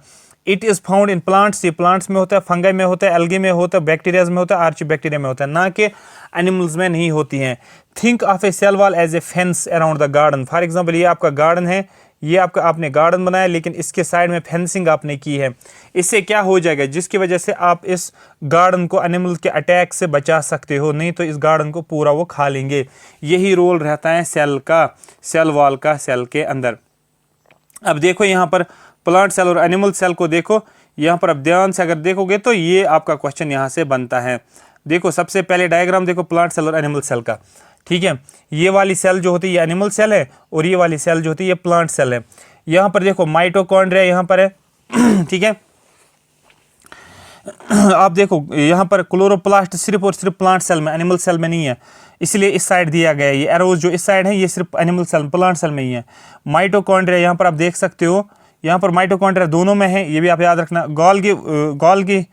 It is found in plants, ये प्लांट्स में होता है, फंगाई में होता है, एल्गी में होता है, बैक्टीरियाज में होता है, आर्चिबैक्टीरिया में होता है, ना कि एनिमल्स में नहीं होती हैं। Think of a cell wall as a fence around the garden. For example ये आपका गार्डन है, ये आपका आपने गार्डन बनाया लेकिन इसके साइड में फेंसिंग आपने की है। इससे क्या हो जाएगा, जिसकी वजह से आप इस गार्डन को एनिमल के अटैक से बचा सकते हो, नहीं तो इस गार्डन को पूरा वो खा लेंगे। यही रोल रहता है सेल का, सेल वॉल का सेल के अंदर। अब देखो यहाँ पर प्लांट सेल और एनिमल सेल को देखो, यहाँ पर अब ध्यान से अगर देखोगे तो ये आपका क्वेश्चन यहाँ से बनता है। देखो सबसे पहले डायग्राम देखो प्लांट सेल और एनिमल सेल का, ठीक है। ये वाली सेल जो होती है ये एनिमल सेल है और ये वाली सेल जो होती है ये प्लांट सेल है। यहाँ पर देखो माइटोकॉन्ड्रिया यहाँ पर है, ठीक है। आप देखो यहाँ पर क्लोरोप्लास्ट सिर्फ और सिर्फ प्लांट सेल में, एनिमल सेल में नहीं है, इसलिए इस साइड दिया गया है। ये एरोज जो इस साइड है ये सिर्फ एनिमल सेल, प्लांट सेल में ही है। माइटोकॉन्ड्रिया यहाँ पर आप देख सकते हो, यहाँ पर माइटोकॉन्ड्रिया दोनों में है, ये भी आप याद रखना। गोल्गी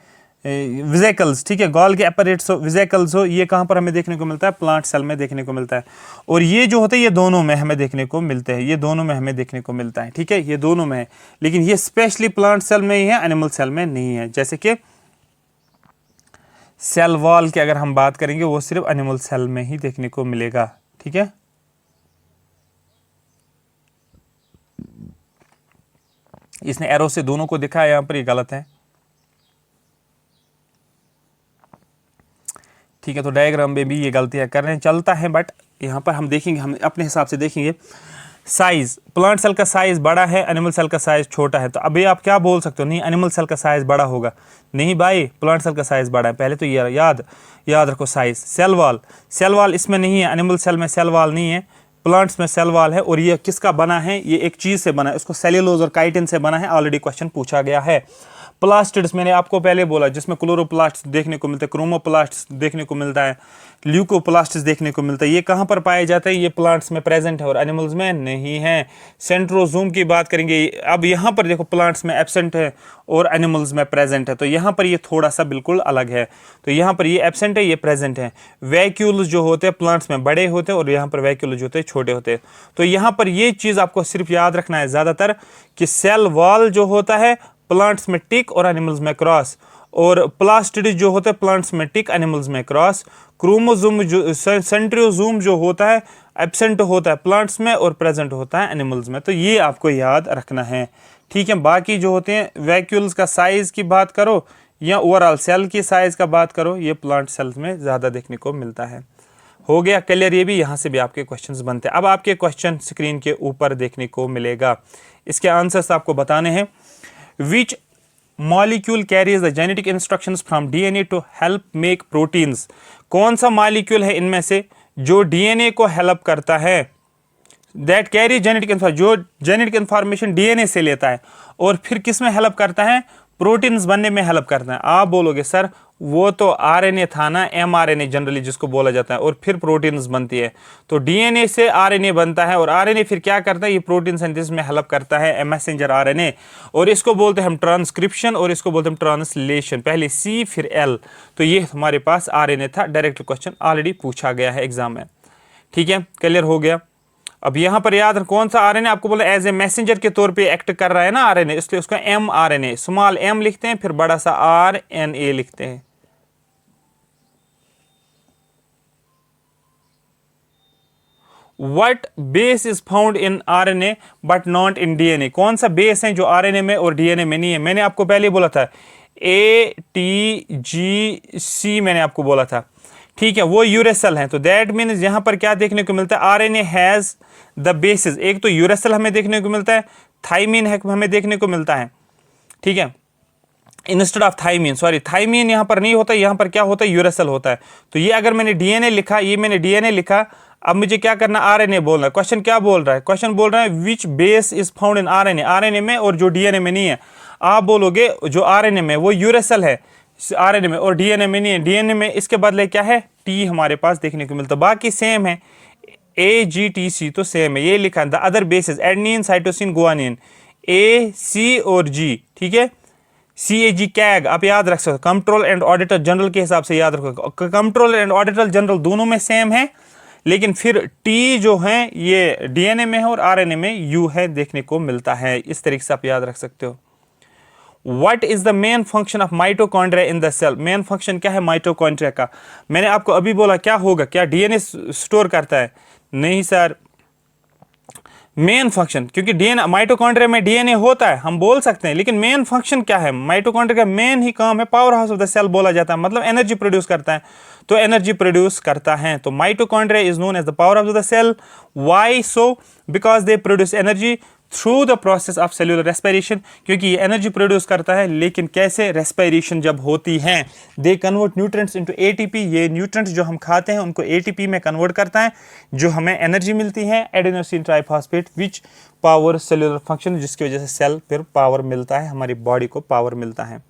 विजेकल्स, ठीक है, गोल्गी एपरेट्स हो, विजेकल्स हो, ये कहाँ पर हमें देखने को मिलता है? प्लांट सेल में देखने को मिलता है। और ये जो होते हैं ये दोनों में हमें देखने को मिलते हैं, ये दोनों में हमें देखने को मिलता है, ठीक है, ये दोनों में है। लेकिन ये स्पेशली प्लांट सेल में ही है, एनिमल सेल में नहीं है। जैसे कि सेल वॉल की अगर हम बात करेंगे वो सिर्फ एनिमल सेल में ही देखने को मिलेगा, ठीक है। इसने एरो से दोनों को दिखाया, यहां पर ये गलत है, ठीक है। तो डायग्राम में भी ये गलतियां कर रहे हैं, चलता है, बट यहाँ पर हम देखेंगे, हम अपने हिसाब से देखेंगे। साइज, प्लांट सेल का साइज बड़ा है, एनिमल सेल का साइज छोटा है। तो अभी आप क्या बोल सकते हो? नहीं एनिमल सेल का साइज बड़ा होगा, नहीं भाई प्लांट सेल का साइज बड़ा है। पहले तो ये याद रखो साइज। सेल वॉल इसमें नहीं है, एनिमल सेल में सेल वॉल नहीं है, प्लांट्स में सेल वॉल है। और ये किसका बना है? ये एक चीज से बना है, उसको सेल्यूलोज और काइटिन से बना है। ऑलरेडी क्वेश्चन पूछा गया है। प्लास्टिड्स मैंने आपको पहले बोला, जिसमें क्लोरोप्लास्ट देखने को मिलता है, क्रोमोप्लास्ट देखने को मिलता है, ल्यूकोप्लास्ट देखने को मिलता है। ये कहाँ पर पाए जाते हैं? ये प्लांट्स में प्रेजेंट है और एनिमल्स में नहीं है। सेंट्रोजोम की बात करेंगे, अब यहाँ पर देखो प्लांट्स में एब्सेंट है और एनिमल्स में प्रेजेंट है, तो यहाँ पर ये थोड़ा सा बिल्कुल अलग है। तो यहाँ पर ये एब्सेंट है, ये प्रेजेंट है। वैक्यूल्स जो होते हैं प्लांट्स में बड़े होते हैं और यहाँ पर वैक्यूल्स जो होते हैं छोटे होते हैं। तो यहाँ पर ये चीज़ आपको सिर्फ याद रखना है ज़्यादातर कि सेल वॉल जो होता है प्लांट्स में टिक और एनिमल्स में क्रॉस, और प्लास्टिड जो होता है प्लांट्स में टिक, एनिमल्स में क्रॉस। क्रोमोसोम जो सेंट्रियोसोम जो होता है एब्सेंट होता है प्लांट्स में और प्रेजेंट होता है एनिमल्स में। तो ये आपको याद रखना है, ठीक है। बाकी जो होते हैं वैक्यूल्स का साइज की बात करो या ओवरऑल सेल की साइज का बात करो, ये प्लांट सेल्स में ज़्यादा देखने को मिलता है। हो गया क्लियर? ये भी यहाँ से भी आपके क्वेश्चंस बनते हैं। अब आपके क्वेश्चन स्क्रीन के ऊपर देखने को मिलेगा, इसके आंसर्स आपको बताने हैं। Which molecule carries the genetic instructions from DNA to help make proteins? कौन सा मॉलिक्यूल है इनमें से जो DNA को हेल्प करता है? That carry genetic information, जो जेनेटिक इंफॉर्मेशन DNA से लेता है और फिर किस में हेल्प करता है? प्रोटीन्स बनने में हेल्प करता है। आप बोलोगे सर वो तो RNA था ना, mRNA जनरली जिसको बोला जाता है, और फिर प्रोटीन्स बनती है। तो DNA से RNA बनता है और RNA फिर क्या करता है? ये प्रोटीन सिंथेसिस में हेल्प करता है, मैसेंजर RNA, और इसको बोलते हैं हम ट्रांसक्रिप्शन और इसको बोलते हैं ट्रांसलेशन। पहले C फिर L। तो ये हमारे पास RNA था। डायरेक्ट क्वेश्चन ऑलरेडी पूछा गया है एग्जाम में, ठीक है, क्लियर हो गया। अब यहाँ पर याद रखो कौन सा RNA आपको बोला एज ए मैसेंजर के तौर पे एक्ट कर रहा है ना RNA, इसलिए उसका mRNA, स्मॉल m लिखते हैं फिर बड़ा सा RNA लिखते हैं। What base is found in RNA but not in DNA? कौन सा बेस है जो RNA में और DNA में नहीं है? मैंने आपको पहले बोला था ATGC, मैंने आपको बोला था, ठीक है, वो यूरेसिल है। तो दैट मीन्स यहाँ पर क्या देखने को मिलता है, RNA हैज द बेसिस। एक तो यूरेसिल हमें देखने को मिलता है, थाइमीन है हमें देखने को मिलता है, ठीक है, instead of thymine, sorry thymine यहाँ पर नहीं होता, यहाँ पर क्या होता है, यूरेसिल होता है। तो ये अगर मैंने डीएनए लिखा, ये मैंने डीएनए लिखा, अब मुझे क्या करना, आरएनए बोलना है। क्वेश्चन क्या बोल रहा है, क्वेश्चन बोल रहा है which base is found in RNA, RNA में और जो डीएनए में नहीं है। आप बोलोगे जो आरएनए में वो यूरेसिल है आरएनए में और डीएनए में नहीं है। डीएनए में इसके बदले क्या है, टी हमारे पास देखने को मिलता है, बाकी सेम है, AGTC तो सेम है, ये लिखा है। The other basis adenine, cytosine, guanine, A, C और G, ठीक है, CAG कैग आप याद रख सकते हो, कंट्रोल एंड ऑडिटर जनरल के हिसाब से याद रखो। कंट्रोल एंड ऑडिटर जनरल दोनों में सेम है, लेकिन फिर टी जो है ये डीएनए में है और आरएनए में यू है देखने को मिलता है। इस तरीके से आप याद रख सकते हो। What is the main function of mitochondria in the cell? Main function क्या है माइटोकॉन्ड्रिया का? मैंने आपको अभी बोला क्या होगा, क्या डीएनए स्टोर करता है? नहीं सर, मेन फंक्शन, क्योंकि डीएनए माइटोकॉन्ड्रिया में डीएनए होता है हम बोल सकते हैं, लेकिन मेन फंक्शन क्या है, माइटोकॉन्ड्रिया का मेन ही काम है power house of the cell बोला जाता है, मतलब एनर्जी प्रोड्यूस करता है। तो एनर्जी प्रोड्यूस करता है, तो mitochondria is known as the power house of the cell. Why so? Because they produce energy through the process of cellular respiration, क्योंकि ये एनर्जी प्रोड्यूस करता है, लेकिन कैसे, रेस्पिरेशन जब होती है। They convert nutrients into ATP, ये न्यूट्रिएंट्स जो हम खाते हैं उनको एटीपी में कन्वर्ट करता है, जो हमें एनर्जी मिलती है, adenosine triphosphate, which power cellular function, जिसकी वजह से सेल फिर पावर मिलता है, हमारी बॉडी को पावर मिलता है।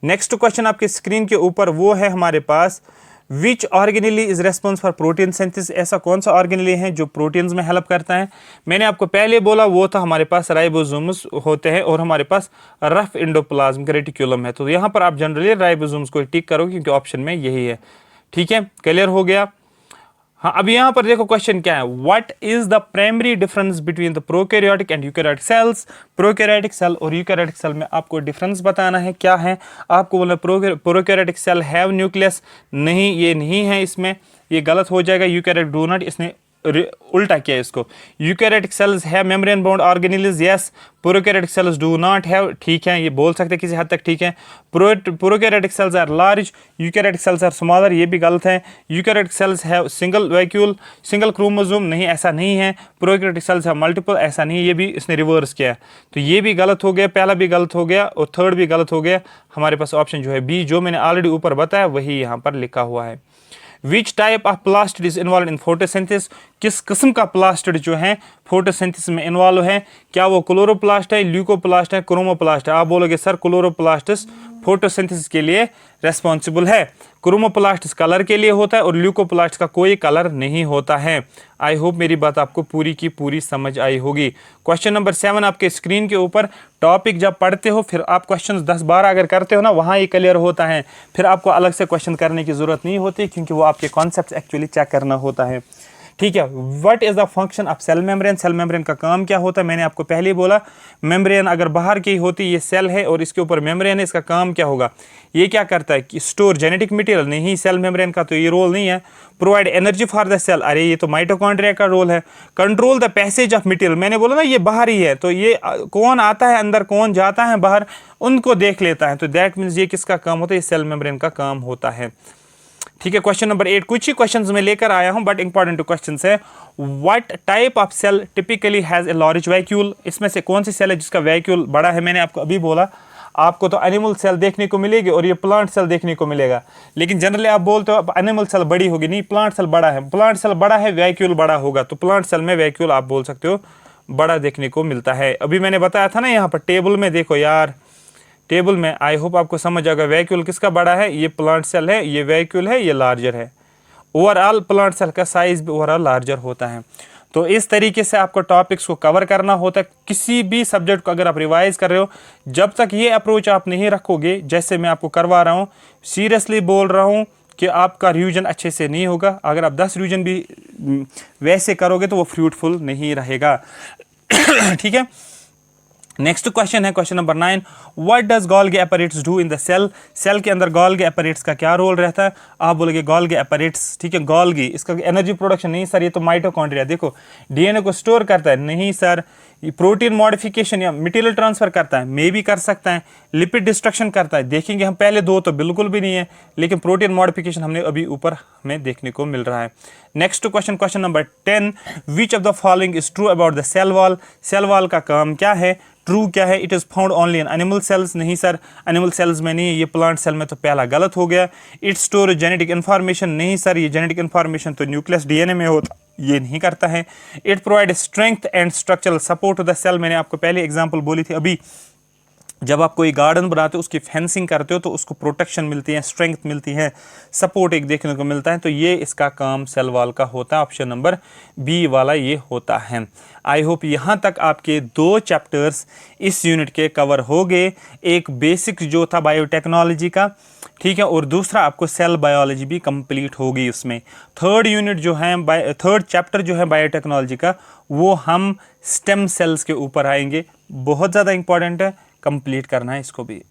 नेक्स्ट क्वेश्चन आपके स्क्रीन के ऊपर वो है हमारे पास, which organelle is response for protein synthesis, ऐसा कौन सा ऑर्गेनेली है जो प्रोटीन्स में हेल्प करता है? मैंने आपको पहले बोला वो था हमारे पास राइबोसोम्स होते हैं और हमारे पास रफ एंडोप्लाज्मिक रेटिकुलम है। तो यहाँ पर आप जनरली राइबोसोम्स को टिक करोगे क्योंकि ऑप्शन में यही है, ठीक है, क्लियर हो गया। हाँ, अब यहाँ पर देखो क्वेश्चन क्या है, what is the primary difference between the prokaryotic and eukaryotic cells? Prokaryotic cell और यूकैरियोटिक सेल में आपको डिफरेंस बताना है, क्या है? आपको बोला प्रोकैरियोटिक सेल हैव न्यूक्लियस, नहीं ये नहीं है, इसमें ये गलत हो जाएगा, यूकैरियोटिक डू नॉट, इसने उल्टा किया इसको। Eukaryotic cells have membrane bound organelles, yes, prokaryotic cells do not have, ठीक है, ये बोल सकते हैं किसी हद तक, ठीक है। Prokaryotic cells are large, eukaryotic cells are smaller, ये भी गलत है। Eukaryotic cells have single vacuole, single chromosome, नहीं ऐसा नहीं है। प्रोकैरियोटिक सेल्स हैव मल्टीपल, ऐसा नहीं, ये भी इसने रिवर्स किया, तो ये भी गलत हो गया, पहला भी गलत हो गया और थर्ड भी गलत हो गया। हमारे पास ऑप्शन जो है बी, जो मैंने ऑलरेडी ऊपर बताया वही यहाँ पर लिखा हुआ है। Which type of plastid is involve in photosynthesis, किस किस्म का प्लास्टिड जो है फोटोसिंथेसिस में इन्वॉल्व है? क्या वो क्लोरोप्लास्ट है, ल्यूकोप्लास्ट है, क्रोमोप्लास्ट है? आप बोलोगे सर क्लोरोप्लास्टिस फोटोसिंथेसिस के लिए रेस्पॉन्सिबल है, क्रोमोप्लास्टिस कलर के लिए होता है और ल्यूकोप्लास्ट का कोई कलर नहीं होता है। आई होप मेरी बात आपको पूरी की पूरी समझ आई होगी। क्वेश्चन नंबर 7 आपके स्क्रीन के ऊपर, टॉपिक जब पढ़ते हो फिर आप क्वेश्चन 10-12 अगर करते हो ना, वहाँ ये क्लियर होता है, फिर आपको अलग से क्वेश्चन करने की ज़रूरत नहीं होती, क्योंकि वो आपके कॉन्सेप्ट एक्चुअली चेक करना होता है, ठीक है। What is the function of cell membrane, cell membrane का काम क्या होता है? मैंने आपको पहले ही बोला, मेम्ब्रेन अगर बाहर की होती, ये सेल है और इसके ऊपर मेम्ब्रेन है, इसका काम क्या होगा? ये क्या करता है कि स्टोर जेनेटिक मटेरियल, नहीं सेल मेम्ब्रेन का तो ये रोल नहीं है। Provide energy for the cell, अरे ये तो माइटोकॉन्ड्रिया का रोल है। Control the passage of material, मैंने बोला ना ये बाहर ही है, तो ये कौन आता है अंदर, कौन जाता है बाहर, उनको देख लेता है, तो दैट मीन्स ये किसका काम होता है? ये सेल मेम्ब्रेन का काम होता है, ठीक है। क्वेश्चन नंबर 8 कुछ ही क्वेश्चंस में लेकर आया हूं बट इंपॉर्टेंट क्वेश्चंस है। What type of cell typically has a large vacuole, इसमें से कौन सी सेल है जिसका वैक्यूल बड़ा है? मैंने आपको अभी बोला, आपको तो एनिमल सेल देखने को मिलेगी और ये प्लांट सेल देखने को मिलेगा, लेकिन जनरली आप बोलते हो एनिमल सेल बड़ी होगी, नहीं प्लांट सेल बड़ा है, प्लांट सेल बड़ा है वैक्यूल बड़ा होगा, तो प्लांट सेल में वैक्यूल आप बोल सकते हो बड़ा देखने को मिलता है। अभी मैंने बताया था ना, यहाँ पर टेबल में देखो यार, टेबल में, आई होप आपको समझ आएगा वैक्यूल किसका बड़ा है, ये प्लांट सेल है, ये वैक्यूल है, ये लार्जर है। ओवरऑल प्लांट सेल का साइज भी ओवरऑल लार्जर होता है। तो इस तरीके से आपको टॉपिक्स को कवर करना होता है। किसी भी सब्जेक्ट को अगर आप रिवाइज कर रहे हो, जब तक ये अप्रोच आप नहीं रखोगे जैसे मैं आपको करवा रहा हूँ, सीरियसली बोल रहा हूँ कि आपका रिवीजन अच्छे से नहीं होगा। अगर आप 10 रिवीजन भी वैसे करोगे तो वो फ्रूटफुल नहीं रहेगा, ठीक है। नेक्स्ट क्वेश्चन है question number 9, what does Golgi apparatus do in the cell. Cell के अंदर गोल्गी अपैरेट्स का क्या रोल रहता है। आप बोलोगे गोल्गी अपैरेट्स, ठीक है, गोल्गी इसका एनर्जी प्रोडक्शन नहीं सर, ये तो माइटोकॉन्ड्रिया, देखो डीएनए को स्टोर करता है, नहीं सर, ये प्रोटीन मॉडिफिकेशन या मटेरियल ट्रांसफर करता है, मे भी कर सकता है, लिपिड डिस्ट्रक्शन करता है, देखेंगे हम पहले दो तो बिल्कुल भी नहीं है, लेकिन प्रोटीन मॉडिफिकेशन हमने अभी ऊपर हमें देखने को मिल रहा है। Next question, question number 10, which of the following is true about the cell wall. Cell wall का काम क्या है, ट्रू क्या है। It is found only in animal cells, नहीं सर एनिमल सेल्स में नहीं है, ये प्लांट सेल में तो पहला गलत हो गया। इट स्टोर जेनेटिक इन्फॉर्मेशन, नहीं सर, ये जेनेटिक इन्फॉर्मेशन तो न्यूक्लियस डीएनए में होता, ये नहीं करता है। It provide strength and structural support to the cell, मैंने आपको पहले एग्जांपल बोली थी अभी, जब आप कोई गार्डन बनाते हो उसकी फेंसिंग करते हो तो उसको प्रोटेक्शन मिलती है, स्ट्रेंथ मिलती है, सपोर्ट एक देखने को मिलता है, तो ये इसका काम सेल वॉल का होता है। ऑप्शन नंबर बी वाला ये होता है। आई होप यहाँ तक आपके 2 चैप्टर्स इस यूनिट के कवर हो गए, एक बेसिक जो था बायोटेक्नोलॉजी का, ठीक है, और दूसरा आपको सेल बायोलॉजी भी कंप्लीट होगी उसमें। थर्ड यूनिट जो है थर्ड चैप्टर जो है बायोटेक्नोलॉजी का, वो हम स्टेम सेल्स के ऊपर आएंगे, बहुत ज़्यादा इंपॉर्टेंट है, कंप्लीट करना है इसको भी।